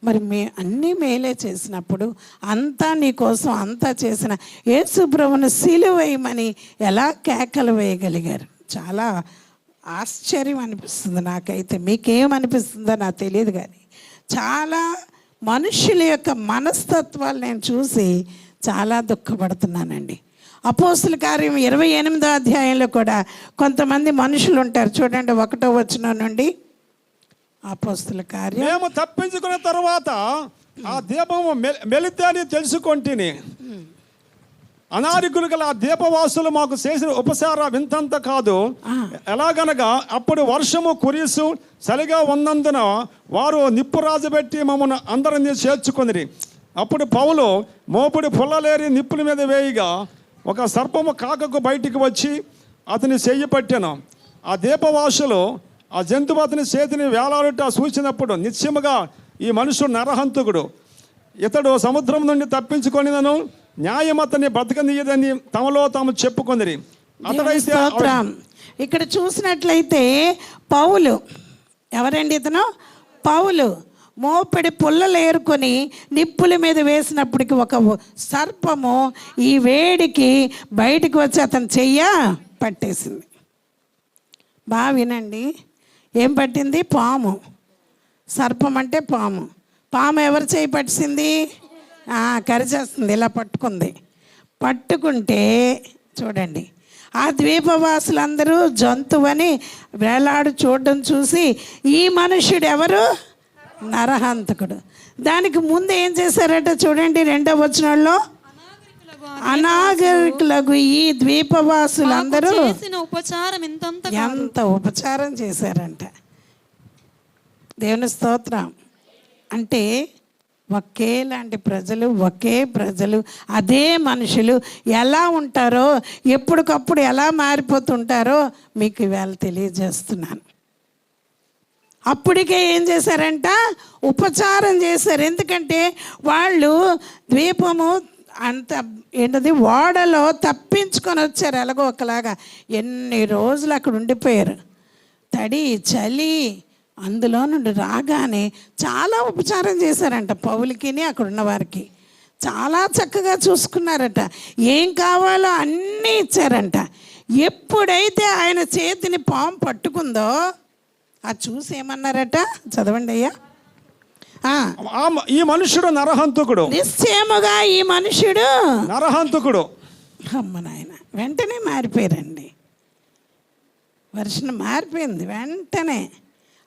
మరి అన్నీ మేలే చేసినప్పుడు, అంతా నీ కోసం అంతా చేసిన యేసు ప్రభువును సిలువ వేయమని ఎలా కేకలు వేయగలిగారు? చాలా ఆశ్చర్యం అనిపిస్తుంది నాకైతే. మీకేమనిపిస్తుందో నాకు తెలియదు, కానీ చాలా మనుషుల యొక్క మనస్తత్వాలు నేను చూసి చాలా దుఃఖపడుతున్నానండి. అపోస్తుల కార్యం 28వ అధ్యాయంలో కూడా కొంతమంది మనుషులు ఉంటారు చూడండి, 1వ వచనం నుండి. అపోస్తుల కార్యం. మేము తప్పించుకున్న తర్వాత ఆ దీపము మెలితే అని తెలుసుకొంటిని. అనారోగ్యులు గల ఆ దీపవాసులు మాకు చేసిన ఉపచార వింతంత కాదు. ఎలాగనగా అప్పుడు వర్షము కురిసు చలిగా ఉన్నందున వారు నిప్పు రాజబెట్టి మమ్మల్ని అందరినీ చేర్చుకుంది. అప్పుడు పౌలు మోపుడి పుల్లలేరి నిప్పుల మీద వేయగా ఒక సర్పము కాకకు బయటికి వచ్చి అతని చెయ్యి పట్టాను. ఆ దీపవాసులు ఆ జంతువు అతని చేతిని వేలాడుట చూసినప్పుడు నిశ్చయముగా ఈ మనుషుడు నరహంతకుడు, ఇతడు సముద్రం నుండి తప్పించుకొనినను న్యాయం అతన్ని బతకనీయదని తమలో తాము చెప్పుకొందిరి. అతడైతే ఇక్కడ చూసినట్లయితే పౌలు, ఎవరండి ఇతను? పౌలు మోపిడి పుల్లలు ఏరుకొని నిప్పుల మీద వేసినప్పటికి ఒక సర్పము ఈ వేడికి బయటికి వచ్చి అతను చెయ్య పట్టేసింది. బాగా వినండి, ఏం పట్టింది? పాము. సర్పం అంటే పాము. పాము ఎవరు చేయి పట్టింది? కరిచేస్తుంది, ఇలా పట్టుకుంది. పట్టుకుంటే చూడండి, ఆ ద్వీపవాసులందరూ జంతువని వేలాడు చూడడం చూసి ఈ మనుష్యుడు ఎవరు? నరహంతకుడు. దానికి ముందు ఏం చేశారట చూడండి, 2వ వచనంలో, అనాగరికులకు ఈ ద్వీపవాసులందరూ ఎంత ఉపచారం చేశారంట. దేవుని స్తోత్రం. అంటే ఒకేలాంటి ప్రజలు, ఒకే ప్రజలు, అదే మనుషులు ఎలా ఉంటారో, ఎప్పటికప్పుడు ఎలా మారిపోతుంటారో మీకు ఇవాళ తెలియజేస్తున్నాను. అప్పటికే ఏం చేశారంట? ఉపచారం చేశారు. ఎందుకంటే వాళ్ళు ద్వీపము అంత ఏంటది ఓడలో తప్పించుకొని వచ్చారు ఎలాగో ఒకలాగా. ఎన్ని రోజులు అక్కడ ఉండిపోయారు, తడి చలి, అందులో నుండి రాగానే చాలా ఉపచారం చేశారంట. పౌలుకిని అక్కడ ఉన్న వారికి చాలా చక్కగా చూసుకున్నారట. ఏం కావాలో అన్నీ ఇచ్చారంట. ఎప్పుడైతే ఆయన చేతిని పాము పట్టుకుందో అది చూసి ఏమన్నారట? చదవండి అయ్యా. ఈ మనుషుడు నరహంతకుడు, నిశ్చయముగా ఈ మనుషుడు నరహంతకుడు. అమ్మ నాయన, వెంటనే మారిపోయారండి. వర్షం మారిపోయింది వెంటనే.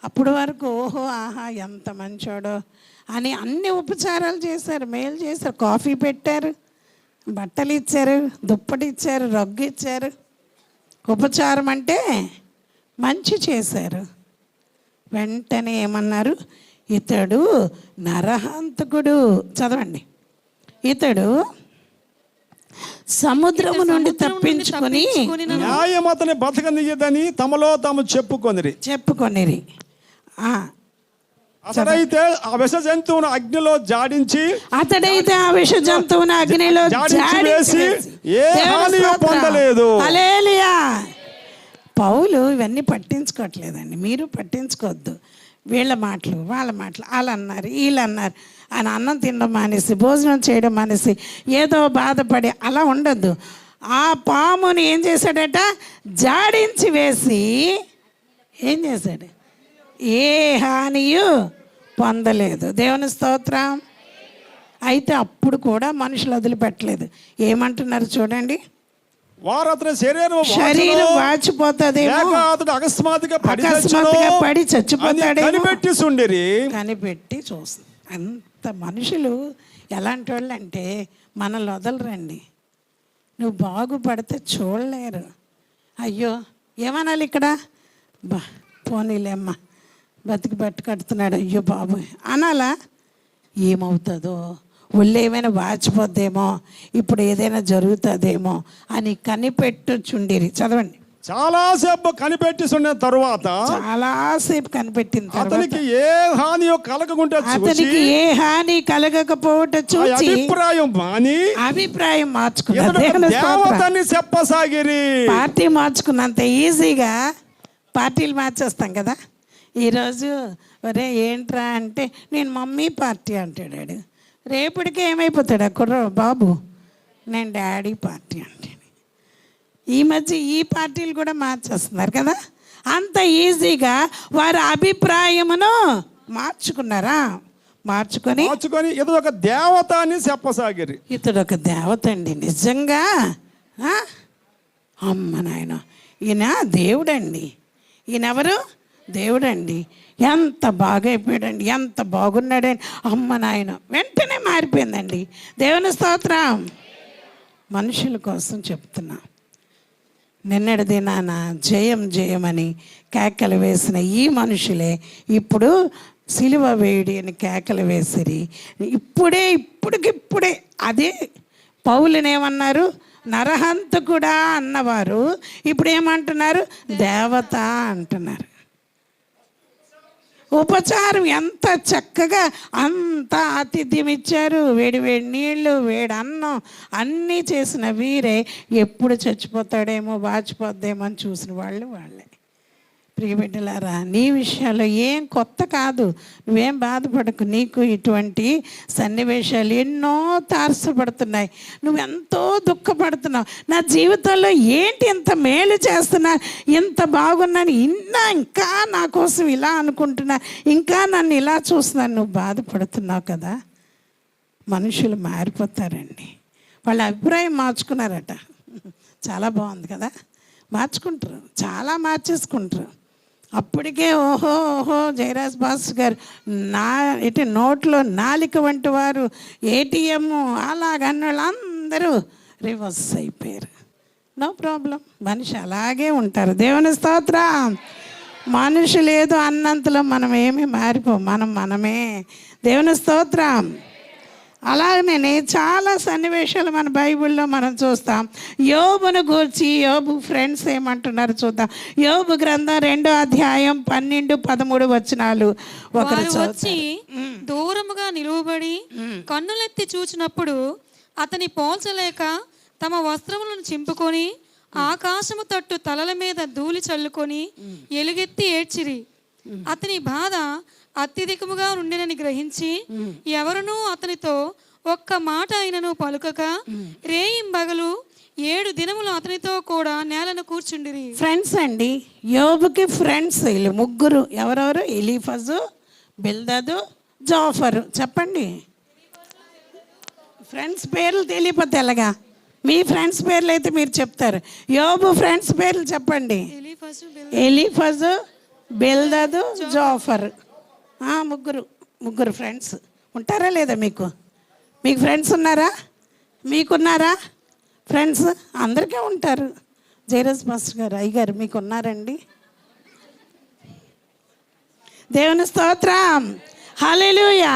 అప్పుడు వరకు ఓహో ఆహా ఎంత మంచోడో అని అన్ని ఉపచారాలు చేశారు, మేలు చేశారు. కాఫీ పెట్టారు, బట్టలు ఇచ్చారు, దుప్పటి ఇచ్చారు, రగ్గు ఇచ్చారు. ఉపచారం అంటే మంచి చేశారు. వెంటనే ఏమన్నారు? ఇతడు నరహంతకుడు. చదవండి. ఇతడు సముద్రము నుండి తప్పించుకొని న్యాయం అతని బతకనీయదని తమలో తాము చెప్పుకొనిరి. అతడైతే ఆ విష జంతువును అగ్నిలో జాడించి జాడించి ఏ హాని పొందలేదు. హల్లెలూయా. పౌలు ఇవన్నీ పట్టించుకోవట్లేదండి, మీరు పట్టించుకోవద్దు. వీళ్ళ మాటలు వాళ్ళ మాటలు, వాళ్ళు అన్నారు వీళ్ళు అన్నారు ఆయన అన్నం తినడం మానేసి, భోజనం చేయడం మానేసి, ఏదో బాధపడి అలా ఉండద్దు. ఆ పాముని ఏం చేశాడట? జాడించి వేసి ఏం చేశాడు? ఏ హానియు పొందలేదు. దేవుని స్తోత్రం. అయితే అప్పుడు కూడా మనుషులు వదిలిపెట్టలేదు. ఏమంటున్నారు చూడండి, వారు అతని శరీరం వాచిపోతుందేమో, అకస్మాత్తుగా పడి చచ్చిపోతాడేమో కనిపెట్టి చూస్తుంది. అంత మనుషులు ఎలాంటి వాళ్ళు అంటే మనల్ని వదలరండి. నువ్వు బాగుపడితే చూడలేరు. అయ్యో ఏమనాలి ఇక్కడ? పోనీలేమ్మా బతికి బట్టు కడుతున్నాడు, అయ్యో బాబు అనాలా? ఏమవుతుందో, ఒళ్ళు ఏమైనా వాచిపోద్దేమో, ఇప్పుడు ఏదైనా జరుగుతుందేమో అని కనిపెట్టుచుండిరి. చదవండి. చాలాసేపు కనిపెట్టిన తరువాత, చాలాసేపు కనిపెట్టిన తర్వాత అతనికి ఏ హాని కలగకపోవట చూసి అభిప్రాయం మార్చుకున్నారు. చెప్పసాగిరి. పార్టీ మార్చుకున్నంత ఈజీగా పార్టీలు మార్చేస్తాం కదా. ఈరోజు ఒరే ఏంట్రా అంటే నేను మమ్మీ పార్టీ అంటాడు. రేపటికి ఏమైపోతాడు ఆ కుర్ర బాబు? నేను డాడీ పార్టీ అంటాడు. ఈ మధ్య ఈ పార్టీలు కూడా మార్చేస్తున్నారు కదా. అంత ఈజీగా వారి అభిప్రాయమును మార్చుకున్నారా? మార్చుకొని ఇది ఒక దేవత అని చెప్పసాగిరి. ఇతడు ఒక దేవత అండి నిజంగా. అమ్మ నాయన, ఈయన దేవుడండి. ఈయనెవరు? దేవుడండి. ఎంత బాగా అయిపోయాడండి, ఎంత బాగున్నాడండి. అమ్మ నాయన వెంటనే మారిపోయిందండి. దేవుని స్తోత్రం. మనుషుల కోసం చెప్తున్నా. నిన్నటి దినాన జయం జయమని కేకలు వేసిన ఈ మనుషులే ఇప్పుడు సిలువ వేడి అని కేకలు వేసిరి. ఇప్పటికిప్పుడే అదే పౌలునేమన్నారు? నరహంతకుడా అన్నవారు ఇప్పుడు ఏమంటున్నారు? దేవత అంటున్నారు. ఉపచారం ఎంత చక్కగా, అంత ఆతిథ్యం ఇచ్చారు. వేడి వేడి నీళ్ళు, వేడి అన్నం అన్నీ చేసిన వీరే ఎప్పుడు చచ్చిపోతాడేమో, వాచిపోద్దేమో అని చూసిన వాళ్ళే. ప్రియబిడ్డలారా, నీ విషయాల్లో ఏం కొత్త కాదు. నువ్వేం బాధపడకు. నీకు ఇటువంటి సన్నివేశాలు ఎన్నో తారసపడుతున్నాయి. నువ్వెంతో దుఃఖపడుతున్నావు. నా జీవితంలో ఏంటి ఇంత మేలు చేస్తున్నా, ఇంత బాగున్నాను, ఇంకా నా కోసం ఇలా అనుకుంటున్నా, ఇంకా నన్ను ఇలా చూస్తున్నాను, నువ్వు బాధపడుతున్నావు కదా. మనుషులు మారిపోతారండి. వాళ్ళ అభిప్రాయం మార్చుకున్నారట. చాలా బాగుంది కదా. మార్చుకుంటారు, చాలా మార్చేసుకుంటారు. అప్పటికే ఓహో జయరాజ్ బాస్ గారు నోట్లో నాలిక వంటి వారు, ఏటీఎం అలాగన్న అందరూ రివర్స్ అయిపోయారు. నో ప్రాబ్లం, మనిషి అలాగే ఉంటారు. దేవుని స్తోత్రం. మనుషులు ఏదో అన్నంతలో మనం ఏమీ మారిపోం, మనమే. దేవుని స్తోత్రం. అలాగనే చాలా సన్నివేశాలు మన బైబిల్లో మనం చూస్తాం. యోబును గూర్చి యోబు ఫ్రెండ్స్ ఏమంటున్నారు చూద్దాం. యోబు గ్రంథం 2వ అధ్యాయం 12-13 వచనాలు. వారు వచ్చి దూరముగా నిలువబడి కన్నులెత్తి చూచినప్పుడు అతని పోల్చలేక తమ వస్త్రములను చింపుకొని ఆకాశము తట్టు తలల మీద ధూళి చల్లుకొని ఎలుగెత్తి ఏడ్చిరి. అతని బాధ అత్యధికముగా ఉండినని గ్రహించి ఎవరునూ అతనితో ఒక్క మాట అయినను పలుకక రేయింబగలు 7 దినములు అతనితో కూడా నేలను కూర్చుండిరి. ఫ్రెండ్స్ అండి, యోబుకి ఫ్రెండ్స్ వీళ్ళు ముగ్గురు. ఎవరెవరు? Eliphaz, Bildad, Zophar. చెప్పండి. ఫ్రెండ్స్ పేర్లు తెలియపోతే ఎలాగా? మీ ఫ్రెండ్స్ పేర్లు అయితే మీరు చెప్తారు. యోబు ఫ్రెండ్స్ పేర్లు చెప్పండి. Eliphaz, Bildad, Zophar. ముగ్గురు ఫ్రెండ్స్ ఉంటారా లేదా? మీకు ఫ్రెండ్స్ ఉన్నారా? మీకున్నారా ఫ్రెండ్స్? అందరికీ ఉంటారు. జయరాజ్ మాస్టర్ గారు, అయ్యగారు మీకు ఉన్నారండి? దేవుని స్తోత్రం. హల్లెలూయా.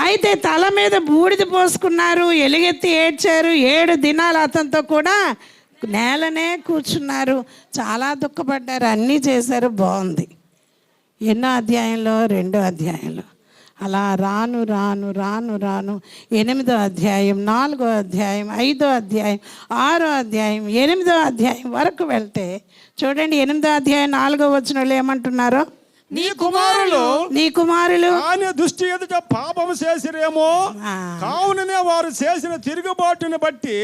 అయితే తల మీద బూడిద పోసుకున్నారు, ఎలుగెత్తి ఏడ్చారు. 7 దినాలు అతనితో కూడా నేలనే కూర్చున్నారు. చాలా దుఃఖపడ్డారు, అన్నీ చేశారు. బాగుంది. ఎన్నో అధ్యాయంలో? 2వ అధ్యాయంలో. అలా రాను 8వ అధ్యాయం, 4వ అధ్యాయం, 5వ అధ్యాయం, 6వ అధ్యాయం, 8వ అధ్యాయం వరకు వెళ్తే చూడండి. 8వ అధ్యాయం 4వ వచనంలో ఏమంటున్నారో? నీ కుమారులు ఆయన దృష్టి ఎదుట పాపము చేసిరేమో, కావుననే వారు చేసిన తిరుగుబాటుని బట్టి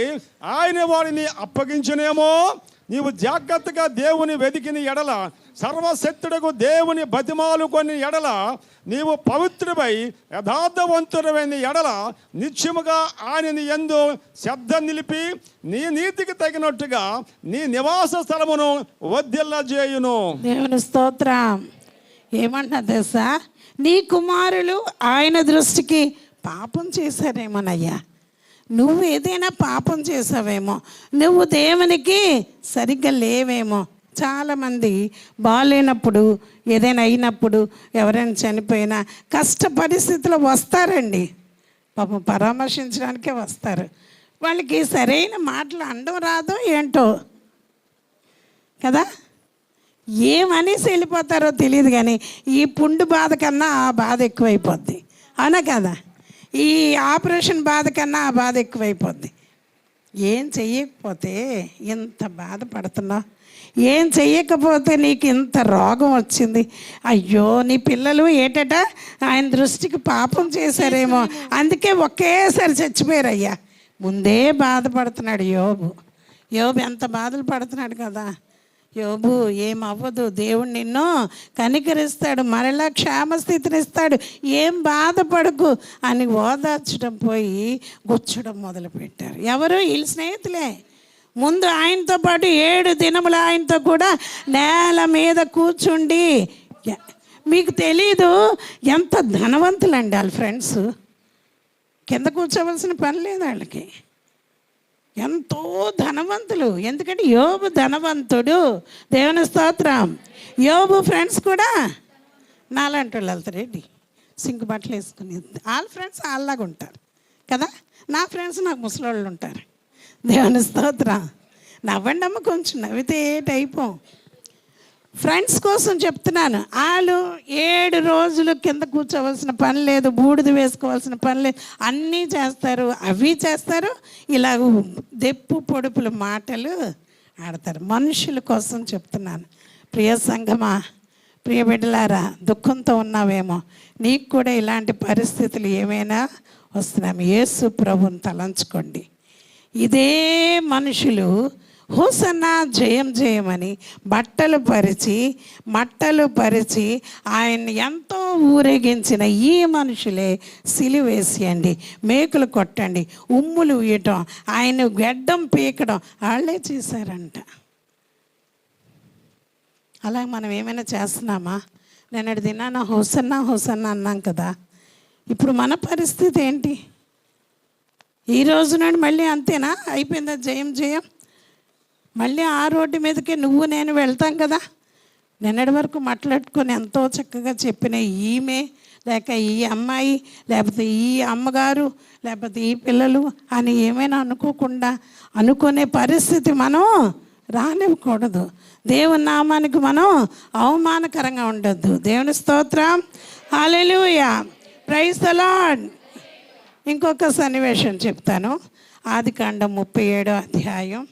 ఆయన వారిని అప్పగించునేమో. నీవు జాగ్రత్తగా దేవుని వెదికిన ఎడల, సర్వశక్తుడకు దేవుని బతిమాలుకొని ఎడల, నీవు పవిత్రుడై యథార్థవంతుడైన ఎడల నిత్యముగా ఆయనని యందు శ్రద్ధ నిలిపి నీ నీతికి తగినట్టుగా నీ నివాస స్థలమును వర్ధిల్లజేయును. దేవుని స్తోత్రం. ఏమంటున్నా తెలుసా? నీ కుమారులు ఆయన దృష్టికి పాపం చేశారేమోనయ్యా. నువ్వు ఏదైనా పాపం చేసావేమో, నువ్వు దేవునికి సరిగ్గా లేవేమో. చాలామంది బాగాలేనప్పుడు, ఏదైనా అయినప్పుడు, ఎవరైనా చనిపోయినా కష్ట పరిస్థితుల్లో వస్తారండి. పాపం పరామర్శించడానికే వస్తారు. వాళ్ళకి సరైన మాటలు అనడం రాదో ఏంటో కదా. ఏమనేసి వెళ్ళిపోతారో తెలియదు, కానీ ఈ పుండు బాధ కన్నా ఆ బాధ ఎక్కువైపోద్ది. అవునా కదా? ఈ ఆపరేషన్ బాధ కన్నా ఆ బాధ ఎక్కువైపోద్ది. ఏం చెయ్యకపోతే ఇంత బాధపడుతున్నావు, ఏం చెయ్యకపోతే నీకు ఇంత రోగం వచ్చింది. అయ్యో, నీ పిల్లలు ఏటట ఆయన దృష్టికి పాపం చేశారేమో, అందుకే ఒకేసారి చచ్చిపోయారయ్యా. ముందే బాధపడుతున్నాడు యోబు ఎంత బాధలు పడుతున్నాడు కదా. యోబు ఏమవ్వదు, దేవుడు నిన్ను కనికరిస్తాడు, మరలా క్షేమస్థితిని ఇస్తాడు, ఏం బాధపడకు అని ఓదార్చడం పోయి గుచ్చడం మొదలుపెట్టారు. ఎవరు? వీళ్ళ స్నేహితులే. ముందు ఆయనతో పాటు 7 దినములు ఆయనతో కూడా నేల మీద కూర్చుండి, మీకు తెలీదు ఎంత ధనవంతులండి వాళ్ళ ఫ్రెండ్స్. కింద కూర్చోవలసిన పని లేదు వాళ్ళకి, ఎంతో ధనవంతులు. ఎందుకంటే యోబు ధనవంతుడు, దేవుని స్తోత్రం. యోబు ఫ్రెండ్స్ కూడా నాలాంటి వాళ్ళు వెళ్తారేంటి, సింకు బట్టలు వేసుకుని. వాళ్ళ ఫ్రెండ్స్ వాళ్ళలాగా ఉంటారు కదా, నా ఫ్రెండ్స్ నాకు ముసలోళ్ళు ఉంటారు. దేవుని స్తోత్రం. నవ్వండి అమ్మ, కొంచెం నవ్వితే టైపం. ఫ్రెండ్స్ కోసం చెప్తున్నాను. వాళ్ళు 7 రోజులు కింద కూర్చోవలసిన పని లేదు, బూడిద వేసుకోవాల్సిన పని లేదు, అన్నీ చేస్తారు, అవి చేస్తారు, ఇలా దెప్పు పొడుపుల మాటలు ఆడతారు. మనుషుల కోసం చెప్తున్నాను. ప్రియ సంఘమా, ప్రియ బిడ్డలారా, దుఃఖంతో ఉన్నావేమో, నీకు కూడా ఇలాంటి పరిస్థితులు ఏమైనా వస్తున్నాము, యేసు ప్రభుని తలంచుకోండి. ఇదే మనుషులు హోసన్నా జయం జయమని బట్టలు పరిచి ఆయన్ని ఎంతో ఊరేగించిన ఈ మనుషులే సిలువేసేయండి, మేకులు కొట్టండి, ఉమ్ములు వేయటం, ఆయన గడ్డం పీకడం వాళ్ళే చేశారంట. అలాగే మనం ఏమైనా చేస్తున్నామా? నేను దినాన హోసన్నా అన్నాం కదా, ఇప్పుడు మన పరిస్థితి ఏంటి? ఈ రోజు నాడు మళ్ళీ అంతేనా? అయిపోయిందా జయం? మళ్ళీ ఆ రోడ్డు మీదకే నువ్వు నేను వెళ్తాం కదా. నిన్నటి వరకు మాట్లాడుకొని ఎంతో చక్కగా చెప్పిన ఈమె, లేక ఈ అమ్మాయి, లేకపోతే ఈ అమ్మగారు, లేకపోతే ఈ పిల్లలు అని ఏమైనా అనుకునే పరిస్థితి మనం రానివ్వకూడదు. దేవుని నామానికి మనం అవమానకరంగా ఉండొద్దు. దేవుని స్తోత్రం. హల్లెలూయా, ప్రైజ్ ది లార్డ్. ఇంకొక సన్నివేశం చెప్తాను. ఆదికాండం 37వ అధ్యాయం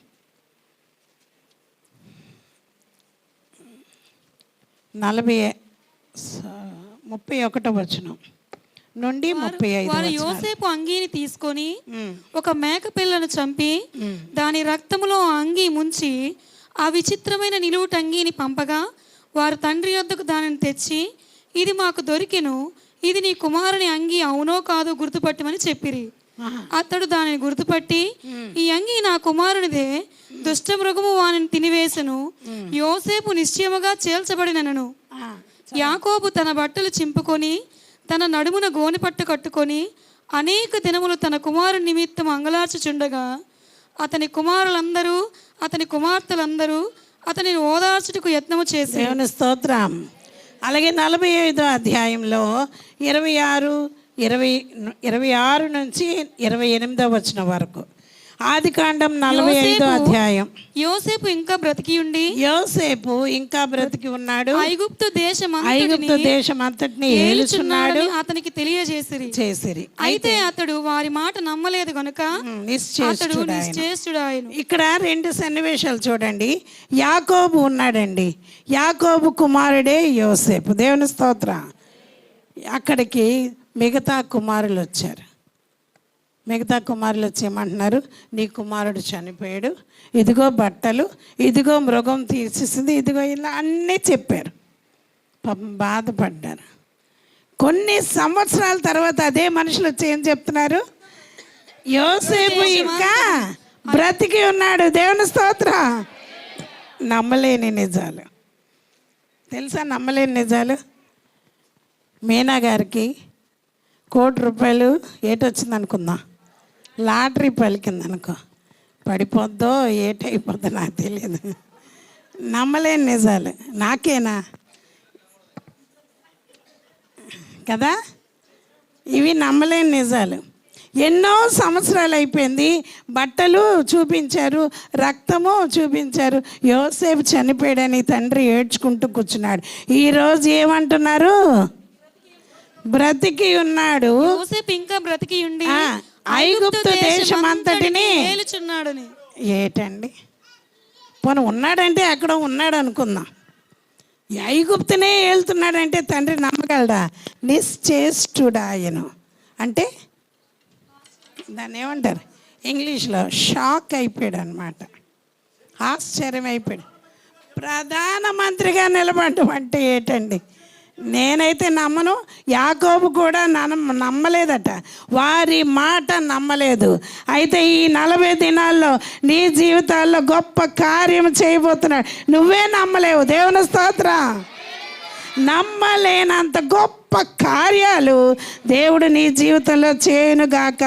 31వ వచనం నుండి 35వ వారు వచనం. యోసేపు అంగీని తీసుకొని ఒక మేక పిల్లను చంపి దాని రక్తములో అంగీ ముంచి ఆ విచిత్రమైన నిలువుట అంగీని పంపగా వారు తండ్రి యొద్దకు దానిని తెచ్చి, ఇది మాకు దొరికెను, ఇది నీ కుమారుని అంగీ అవునో కాదో గుర్తుపట్టమని చెప్పిరి. అతడు దానిని గుర్తుపట్టి, ఈ అంగీ నా కుమారునిదే, దుష్ట మృగము వానిని తినివేసెను, యోసేపు నిశ్చయముగా చేల్చబడినను. యాకోబు తన బట్టలు చింపుకొని తన నడుమున గోనెపట్టు కట్టుకొని అనేక దినములు తన కుమారుని నిమిత్తం అంగలార్చుచుండగా అతని కుమారులందరూ అతని కుమార్తెలందరూ అతనిని ఓదార్చుటకు యత్నము చేసి. దేవుని స్తోత్రం. అలాగే 45వ అధ్యాయంలో 26 నుంచి 28వ వచనం వరకు. ఆదికాండం 45వ అధ్యాయం. యోసేపు ఇంకా బ్రతికి ఉన్నాడు, ఐగుప్తు దేశమంతటిని ఏలుచున్నాడు అతనికి తెలియజేసిరి. అయితే అతడు వారి మాట నమ్మలేదు గనుక నిశ్చేష్టుడాయెను. ఇక్కడ 2 సన్నివేశాలు చూడండి. యాకోబు ఉన్నాడండి, యాకోబు కుమారుడే యోసేపు. దేవుని స్తోత్రం. అక్కడికి మిగతా కుమారులు వచ్చారు. మిగతా కుమారులు వచ్చి ఏమంటున్నారు? నీ కుమారుడు చనిపోయాడు, ఇదిగో బట్టలు, ఇదిగో మృగం తీసేసింది, ఇదిగో ఇలా అన్నీ చెప్పారు. పాపం బాధపడ్డారు. కొన్ని సంవత్సరాల తర్వాత అదే మనుషులు వచ్చి ఏం చెప్తున్నారు? యోసేపు ఇంకా బ్రతికి ఉన్నాడు. దేవుని స్తోత్రం. నమ్మలేని నిజాలు తెలుసా? నమ్మలేని నిజాలు. మీనా గారికి ₹1 కోటి ఏటొచ్చింది అనుకుందాం, లాటరీ పలికింది అనుకో, పడిపోద్దో ఏటైపోద్దో నాకు తెలియదు. నమ్మలేని నిజాలు. నాకేనా కదా ఇవి? నమ్మలేని నిజాలు. ఎన్నో సంవత్సరాలు అయిపోయింది, బట్టలు చూపించారు, రక్తము చూపించారు, యోసేపు చనిపోయాడని తండ్రి ఏడ్చుకుంటూ కూర్చున్నాడు. ఈరోజు ఏమంటున్నారు? బ్రతికి ఉన్నాడు, యోసేపు ఇంకా బ్రతికి ఉండి ఐగుప్తు దేశమంతటిని ఏలుచున్నాడని. ఏటండి, పోనీ ఉన్నాడంటే ఎక్కడో ఉన్నాడు అనుకుందాం, ఐగుప్తునే ఏలుతున్నాడంటే తండ్రి నమ్మగలడా? నిశ్చేష్టుడాయను అంటే దాన్ని ఏమంటారు ఇంగ్లీష్లో? షాక్ అయిపోయాడు అనమాట, ఆశ్చర్యం అయిపోయాడు. ప్రధానమంత్రిగా నిలబడటం అంటే ఏంటండి? నేనైతే నమ్మను. యాకోబు కూడా నమ్మలేదట, వారి మాట నమ్మలేదు. అయితే ఈ 40 దినాల్లో నీ జీవితాల్లో గొప్ప కార్యం చేయబోతున్నాడు. నువ్వే నమ్మలేవు. దేవుని స్తోత్రం. నమ్మలేనంత గొప్ప కార్యాలు దేవుడు నీ జీవితంలో చేయనుగాక.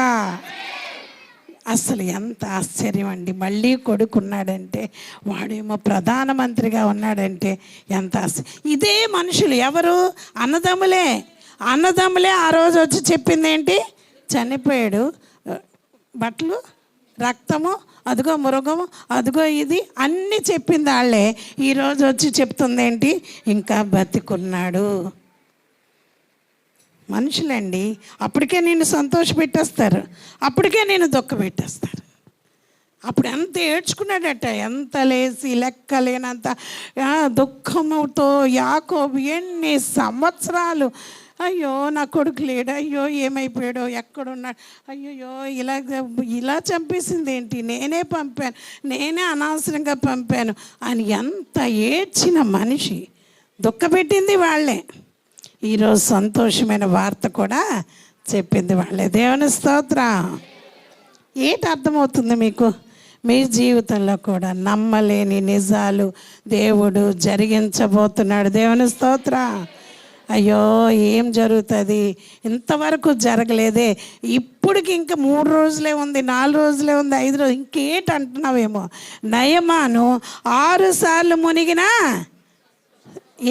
అసలు ఎంత ఆశ్చర్యం అండి. మళ్ళీ కొడుకున్నాడంటే, వాడేమో ప్రధానమంత్రిగా ఉన్నాడంటే ఎంత ఇదే మనుషులు ఎవరు? అన్నదమ్ములే ఆ రోజు వచ్చి చెప్పింది ఏంటి? చనిపోయాడు, బట్టలు, రక్తము, అదిగో మృగము, అదిగో ఇది అన్నీ చెప్పింది వాళ్ళే. ఈరోజు వచ్చి చెప్తుంది ఏంటి? ఇంకా బతికున్నాడు. మనుషులండి. అప్పటికే నేను సంతోషపెట్టేస్తారు, అప్పటికే నేను దుఃఖపెట్టేస్తారు. అప్పుడు ఎంత ఏడ్చుకున్నాడట, ఎంత లేసి లెక్కలేనంత దుఃఖముతో యాకోబు ఎన్ని సంవత్సరాలు, అయ్యో నా కొడుకు లేడు, అయ్యో ఏమైపోయాడో, ఎక్కడున్నాడు, అయ్యో ఇలా చంపేసింది ఏంటి, నేనే పంపాను, నేనే అనవసరంగా పంపాను అని ఎంత ఏడ్చిన మనిషి. దుఃఖపెట్టింది వాళ్ళే. ఈరోజు సంతోషమైన వార్త కూడా చెప్పింది వాళ్ళే. దేవుని స్తోత్రం. ఏంటి అర్థమవుతుంది మీకు? మీ జీవితంలో కూడా నమ్మలేని నిజాలు దేవుడు జరిగించబోతున్నాడు. దేవుని స్తోత్రం. అయ్యో ఏం జరుగుతుంది, ఇంతవరకు జరగలేదే, ఇప్పటికి ఇంకా 3 రోజులే ఉంది, 4 రోజులే ఉంది, 5 రోజులు, ఇంకేంటి అంటున్నావేమో. నయమాను 6 సార్లు మునిగినా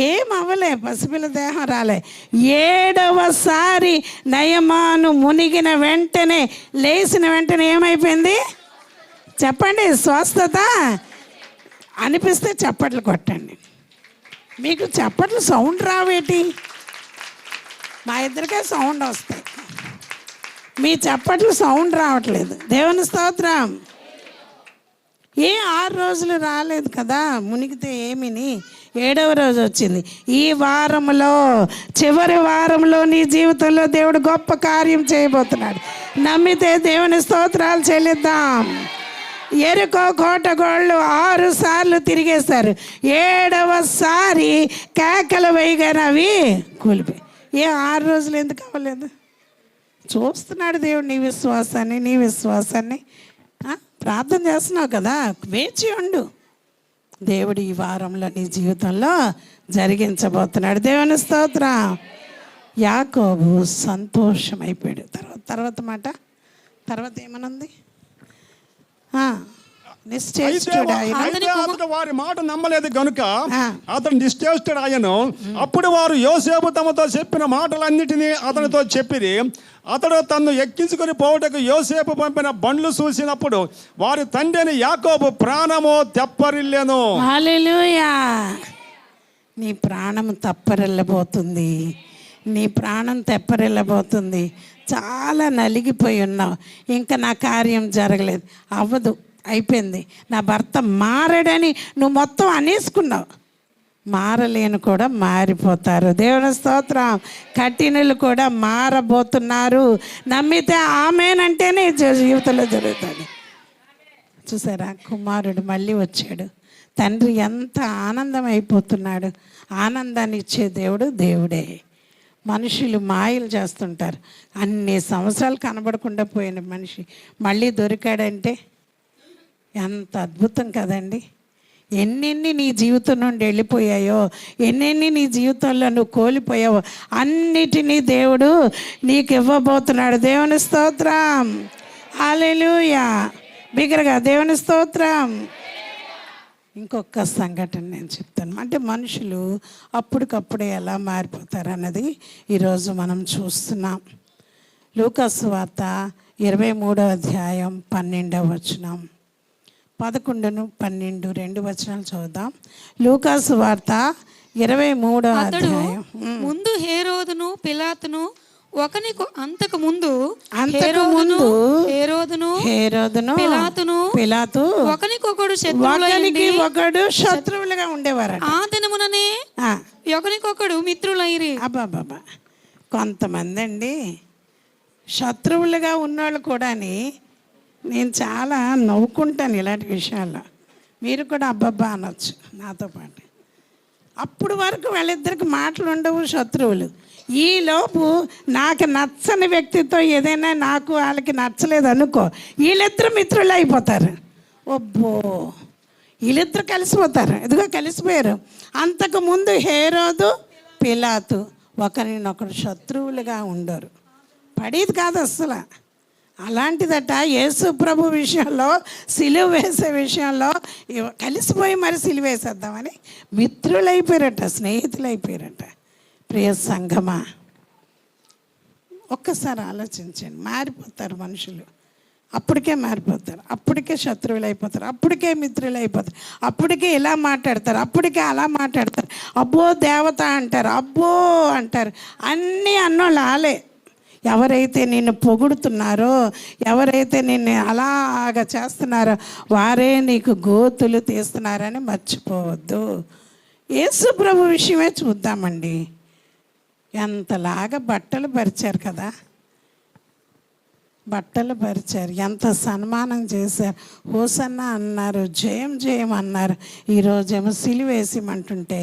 ఏం అవ్వలే, పసిపిల్ల దేహం రాలే. 7వసారి నయమాను మునిగిన వెంటనే, లేచిన వెంటనే ఏమైపోయింది చెప్పండి? స్వస్థత. అనిపిస్తే చప్పట్లు కొట్టండి. మీకు చప్పట్లు సౌండ్ రావేటి? మా ఇద్దరికే సౌండ్ వస్తాయి, మీ చప్పట్లు సౌండ్ రావట్లేదు. దేవుని స్తోత్రం. 6 రోజులు రాలేదు కదా మునిగితే ఏమిని, 7వ రోజు వచ్చింది. ఈ వారంలో, చివరి వారంలో నీ జీవితంలో దేవుడు గొప్ప కార్యం చేయబోతున్నాడు. నమ్మితే దేవుని స్తోత్రాలు చెల్లిద్దాం. ఎరుకో కోట గోళ్ళు 6 సార్లు తిరిగేశారు. 7వసారి కేకలు వేయగానే అవి కూలిపోయి. 6 రోజులు ఎందుకు అవ్వలేదు? చూస్తున్నాడు దేవుడు నీ విశ్వాసాన్ని. ప్రార్థన చేస్తున్నావు కదా, వేచి ఉండు. దేవుడు ఈ వారంలో నీ జీవితంలో జరిగించబోతున్నాడు. దేవుని స్తోత్రం. యాకోబు సంతోషమైపోయాడు. తర్వాత మాట తర్వాత ఏమనుంది? అతడు వారి మాట నమ్మలేదు గనుక అతడు నిశ్చేష్టుడు ఆయను. అప్పుడు వారు యోసేపు తమతో చెప్పిన మాటలన్నిటినీ అతనితో చెప్పిరి. అతడు తన్ను ఎక్కించుకుని పోవటకు యోసేపు పంపిన బండ్లు చూసినప్పుడు వారి తండ్రిని యాకోబు ప్రాణము తెప్పరిల్లెను. హల్లెలూయా. నీ ప్రాణం తప్పరిల్లబోతుంది, నీ ప్రాణం తెప్పరిల్లబోతుంది. చాలా నలిగిపోయి ఉన్నావు, ఇంకా నా కార్యం జరగలేదు, అవ్వదు, అయిపోయింది, నా భర్త మారడని నువ్వు మొత్తం అనేసుకున్నావు. మారలేని కూడా మారిపోతారు. దేవుని స్తోత్రం. కఠినులు కూడా మారబోతున్నారు. నమ్మితే ఆమెనంటేనే జీవితంలో జరుగుతుంది. చూసారా, కుమారుడు మళ్ళీ వచ్చాడు. తండ్రి ఎంత ఆనందం అయిపోతున్నాడు. ఆనందాన్ని ఇచ్చే దేవుడు దేవుడే. మనుషులు మాయలు చేస్తుంటారు. అన్ని సంవత్సరాలు కనబడకుండా పోయిన మనిషి మళ్ళీ దొరికాడంటే ఎంత అద్భుతం కదండి. ఎన్నెన్ని నీ జీవితం నుండి వెళ్ళిపోయాయో, ఎన్నెన్ని నీ జీవితంలో నువ్వు కోల్పోయావో అన్నిటినీ దేవుడు నీకు ఇవ్వబోతున్నాడు. దేవుని స్తోత్రం. హల్లెలూయా. బిగ్గరగా దేవుని స్తోత్రం. ఇంకొక సంఘటన నేను చెప్తాను. అంటే మనుషులు అప్పటికప్పుడే ఎలా మారిపోతారు అన్నది ఈరోజు మనం చూస్తున్నాం. లూకాసు వార్త 23వ అధ్యాయం 12వ వచనం, 11, 12 2 వచనాలు చదువుదాం. లూకాసు వార్త 23వ అధ్యాయం. ముందు హేరోదును పిలాతును అంతకు ముందు పిలాతు ఒకనికొకడు శత్రువులుగా ఉండేవారు. ఆ దినముననే ఒకనికొకడు మిత్రులైరి. అబ్బాబాబా, కొంతమంది అండి శత్రువులుగా ఉన్నవాళ్ళు కూడా. నేను చాలా నవ్వుకుంటాను ఇలాంటి విషయాల్లో. మీరు కూడా అబ్బబ్బా అనొచ్చు నాతో పాటు. అప్పుడు వరకు వాళ్ళిద్దరికి మాటలు ఉండవు, శత్రువులు. ఈలోపు నాకు నచ్చని వ్యక్తితో ఏదైనా నాకు వాళ్ళకి నచ్చలేదు అనుకో, వీళ్ళిద్దరు మిత్రులు అయిపోతారు. ఒబ్బో, వీళ్ళిద్దరు కలిసిపోతారు. ఇదిగో కలిసిపోయారు. అంతకుముందు హేరోదు, పిలాతు ఒకరినొకరు శత్రువులుగా ఉండరు, పడేది కాదు అసలు. అలాంటిదట యేసు ప్రభు విషయంలో, సిలువ వేసే విషయంలో కలిసిపోయి మరి సిలువ వేసేద్దామని మిత్రులైపోయారట, స్నేహితులైపోయారట. ప్రియ సంగమా, ఒక్కసారి ఆలోచించండి. మారిపోతారు మనుషులు, అప్పటికే మారిపోతారు, అప్పటికే శత్రువులు అయిపోతారు, అప్పటికే మిత్రులు అయిపోతారు, అప్పటికే ఇలా మాట్లాడతారు, అప్పటికే అలా మాట్లాడతారు. అబ్బో దేవత అంటారు, అబ్బో అంటారు. అన్నీ అన్నోళ్ళు ఆలే. ఎవరైతే నిన్ను పొగుడుతున్నారో, ఎవరైతే నిన్ను అలాగ చేస్తున్నారో వారే నీకు గోతులు తీస్తున్నారని మర్చిపోవద్దు. యేసు ప్రభు విషయమే చూద్దామండి. ఎంతలాగా బట్టలు పరిచారు కదా, బట్టలు పరిచారు, ఎంత సన్మానం చేశారు. హోసన్నా అన్నారు, జయం జయం అన్నారు. ఈరోజేమో సిలువేసిమంటుంటే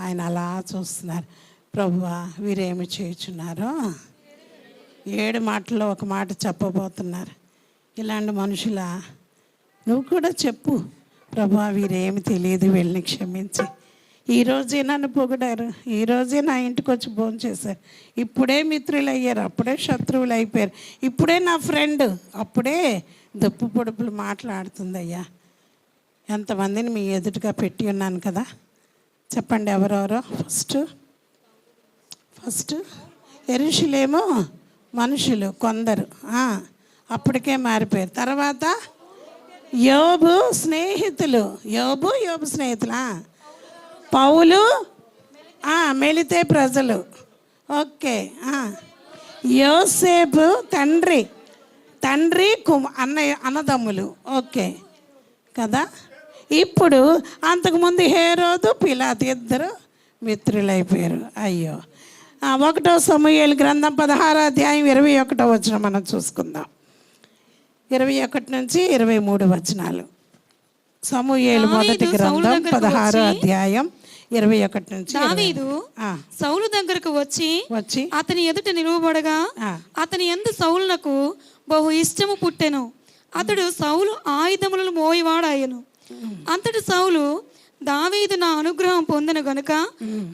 ఆయన అలా చూస్తున్నారు. ప్రభువా వీరేమి చేయుచున్నారో 7 మాటల్లో ఒక మాట చెప్పబోతున్నారు. ఇలాంటి మనుషులా? నువ్వు కూడా చెప్పు, ప్రభువా వీరేమి తెలియదు, వీళ్ళని క్షమించి. ఈరోజే నన్ను పొగిడారు, ఈరోజే నా ఇంటికి వచ్చి భోజనం చేశారు, ఇప్పుడే మిత్రులు అయ్యారు, అప్పుడే శత్రువులు అయిపోయారు, ఇప్పుడే నా ఫ్రెండ్, అప్పుడే దప్పు పొడుపులు మాట్లాడుతుంది. అయ్యా ఎంతమందిని మీ ఎదుటిగా పెట్టి ఉన్నాను కదా, చెప్పండి ఎవరెవరో. ఫస్ట్ యెరూషలేము మనుషులు కొందరు, అప్పటికే మారిపోయారు. తర్వాత యోబు స్నేహితులు, యోబు స్నేహితులు, పౌలు మెలితే ప్రజలు, ఓకే. యోసేపు తండ్రి అన్నదమ్ములు, ఓకే కదా. ఇప్పుడు అంతకుముందు హేరోదు, పిలాతు ఇద్దరు మిత్రులైపోయారు. అయ్యో. 1 సమూయేలు గ్రంథం 16వ అధ్యాయం 21వ వచనం మనం చూసుకుందాం. 21 నుంచి 23 వచనాలు. సమూయేలు మొదటి గ్రంథం 16వ అధ్యాయం 21 నుంచి. దావీదు సౌలు దగ్గరకు వచ్చి అతని ఎదుట నిలువబడగా అతని యందు సౌలునకు బహు ఇష్టము పుట్టెను. అతడు సౌలు ఆయుధములను మోయివాడాయను. అంతటి సౌలు దావీదు నా అనుగ్రహం పొందిన గనుక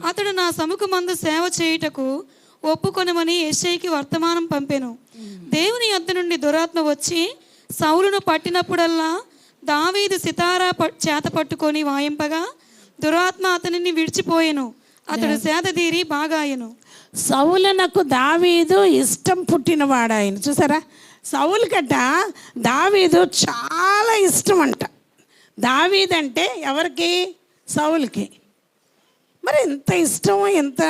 అతడు నా సముఖమందు సేవ చేయుటకు ఒప్పుకొనమని యెషయికి వర్తమానం పంపెను. దేవుని యొద్ద నుండి దురాత్మ వచ్చి సౌలును పట్టినప్పుడల్లా దావీదు సితారా చేత పట్టుకొని వాయింపగా దురాత్మ అతనిని విడిచిపోయెను. అతడు సేదదీరి బాగాయెను. సౌలునకు దావీదు ఇష్టం పుట్టినవాడాయను. చూసారా, సౌలు కట్ట దావీదు చాలా ఇష్టం అంట. దావీదంటే ఎవరికి? సౌలుకి. మరి ఎంత ఇష్టం, ఎంత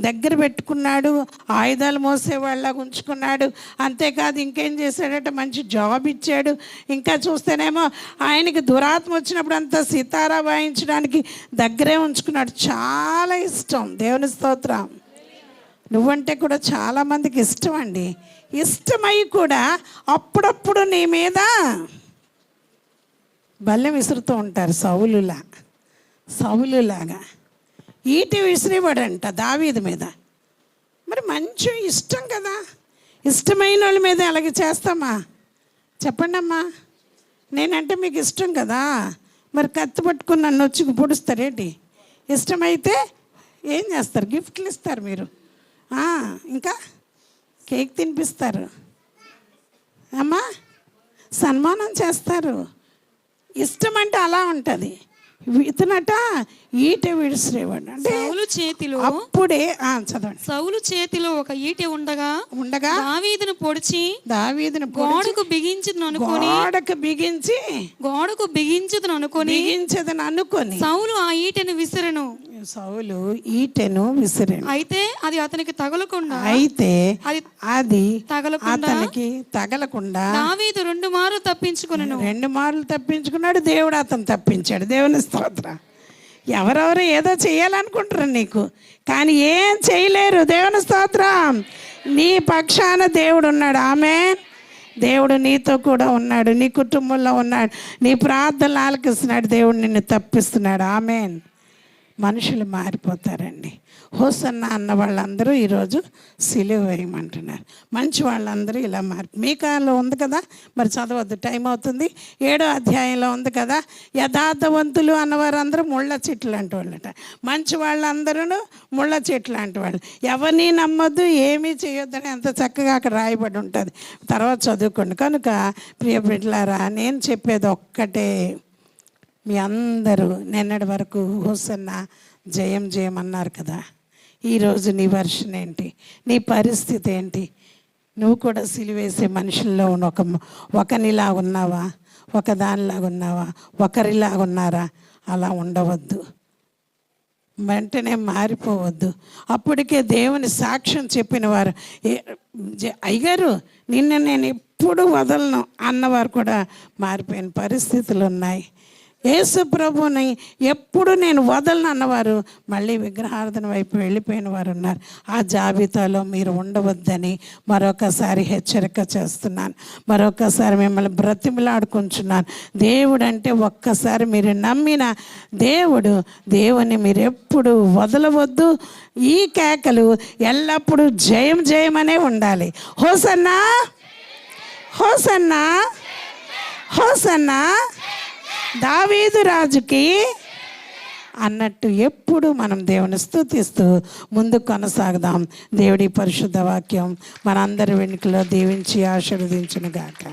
దగ్గర పెట్టుకున్నాడు, ఆయుధాలు మోసేవాళ్ళగా ఉంచుకున్నాడు. అంతేకాదు ఇంకేం చేశాడట, మంచి జాబ్ ఇచ్చాడు. ఇంకా చూస్తేనేమో ఆయనకి దురాత్మ వచ్చినప్పుడు అంతా సితారా వాయించడానికి దగ్గరే ఉంచుకున్నాడు. చాలా ఇష్టం. దేవుని స్తోత్రం. నువ్వంటే కూడా చాలామందికి ఇష్టం అండి. ఇష్టమై కూడా అప్పుడప్పుడు నీ మీద బల్లెం విసురుతూ ఉంటారు. సౌలులాగా ఈటి విసిరేవాడంట దావీదు మీద. మరి మంచి ఇష్టం కదా, ఇష్టమైన వాళ్ళ మీద అలాగే చేస్తామా? చెప్పండి అమ్మా. నేనంటే మీకు ఇష్టం కదా, మరి కత్తి పట్టుకుని నన్ను వచ్చి పొడుస్తారేంటి? ఇష్టమైతే ఏం చేస్తారు? గిఫ్ట్లు ఇస్తారు మీరు, ఇంకా కేక్ తినిపిస్తారు అమ్మా, సన్మానం చేస్తారు. ఇష్టం అంటే అలా ఉంటుంది. ఇతనట ఈటె విడిసిరేవాడు. అంటే సౌలు చేతిలో అప్పుడే చదవండి. సౌలు చేతిలో ఒక ఈటె ఉండగా దావీదును పొడిచి గోడకు బిగించదును అనుకొని సౌలు ఆ ఈటెను విసిరెను. అయితే అది అతనికి తగలకుండా దావీదు 2 మార్లు తప్పించుకున్నాడు. దేవుడు అతను తప్పించాడు. దేవుని స్తోత్రం. ఎవరెవరు ఏదో చేయాలనుకుంటారు నీకు, కానీ ఏం చేయలేరు. దేవుని స్తోత్రం. నీ పక్షాన దేవుడు ఉన్నాడు. ఆమేన్. దేవుడు నీతో కూడా ఉన్నాడు, నీ కుటుంబంలో ఉన్నాడు, నీ ప్రార్థనలు ఆలకిస్తున్నాడు, దేవుడు నిన్ను తప్పిస్తున్నాడు. ఆమేన్. మనుషులు మారిపోతారండి. హోసన్న అన్న వాళ్ళందరూ ఈరోజు సిలువ వేయమంటున్నారు. మంచి వాళ్ళందరూ ఇలా మీ కాలంలో ఉంది కదా, మరి చదవద్దు, టైం అవుతుంది. 7వ అధ్యాయంలో ఉంది కదా, యథార్థవంతులు అన్నవారు అందరూ ముళ్ళ చెట్లు లాంటి వాళ్ళట, మంచి వాళ్ళందరూ ముళ్ళ చెట్లు లాంటి వాళ్ళు, ఎవరిని నమ్మొద్దు, ఏమీ చేయొద్దని ఎంత చక్కగా అక్కడ రాయబడి ఉంటుంది. తర్వాత చదువుకోండి. కనుక ప్రియ బిడ్డలారా, నేను చెప్పేది ఒక్కటే, మీ అందరూ నిన్నటి వరకు హోసన్న జయం జయం అన్నారు కదా, ఈరోజు నీ వర్షన్ ఏంటి, నీ పరిస్థితి ఏంటి? నువ్వు కూడా సిలువేసే మనుషుల్లో ఒకనిలా ఉన్నావా, ఒకదానిలాగా ఉన్నావా, ఒకరిలాగా ఉన్నారా? అలా ఉండవద్దు, వెంటనే మారిపోవద్దు. అప్పటికే దేవుని సాక్ష్యం చెప్పిన వారు, అయ్యగారు నిన్న నేను ఎప్పుడు వదలను అన్నవారు కూడా మారిపోయిన పరిస్థితులు ఉన్నాయి. యేసు ప్రభుని ఎప్పుడు నేను వదలను అన్నవారు మళ్ళీ విగ్రహారాధన వైపు వెళ్ళిపోయిన వారు ఉన్నారు. ఆ జాబితాలో మీరు ఉండవద్దని మరొకసారి హెచ్చరిక చేస్తున్నాను. మరొకసారి మిమ్మల్ని బ్రతిమలాడుకుంటున్నాను. దేవుడు అంటే ఒక్కసారి మీరు నమ్మిన దేవుని మీరు ఎప్పుడు వదలవద్దు. ఈ కేకలు ఎల్లప్పుడూ జయం జయమనే ఉండాలి. హోసన్నా, హోసన్నా, హోసన్నా, దావీదు రాజుకి అన్నట్టు ఎప్పుడు మనం దేవుని స్తుతిస్తూ ముందుకు కొనసాగుదాం. దేవుడి పరిశుద్ధ వాక్యం మనందరి వెనుకలో దీవించి ఆశీర్వదించును గాక.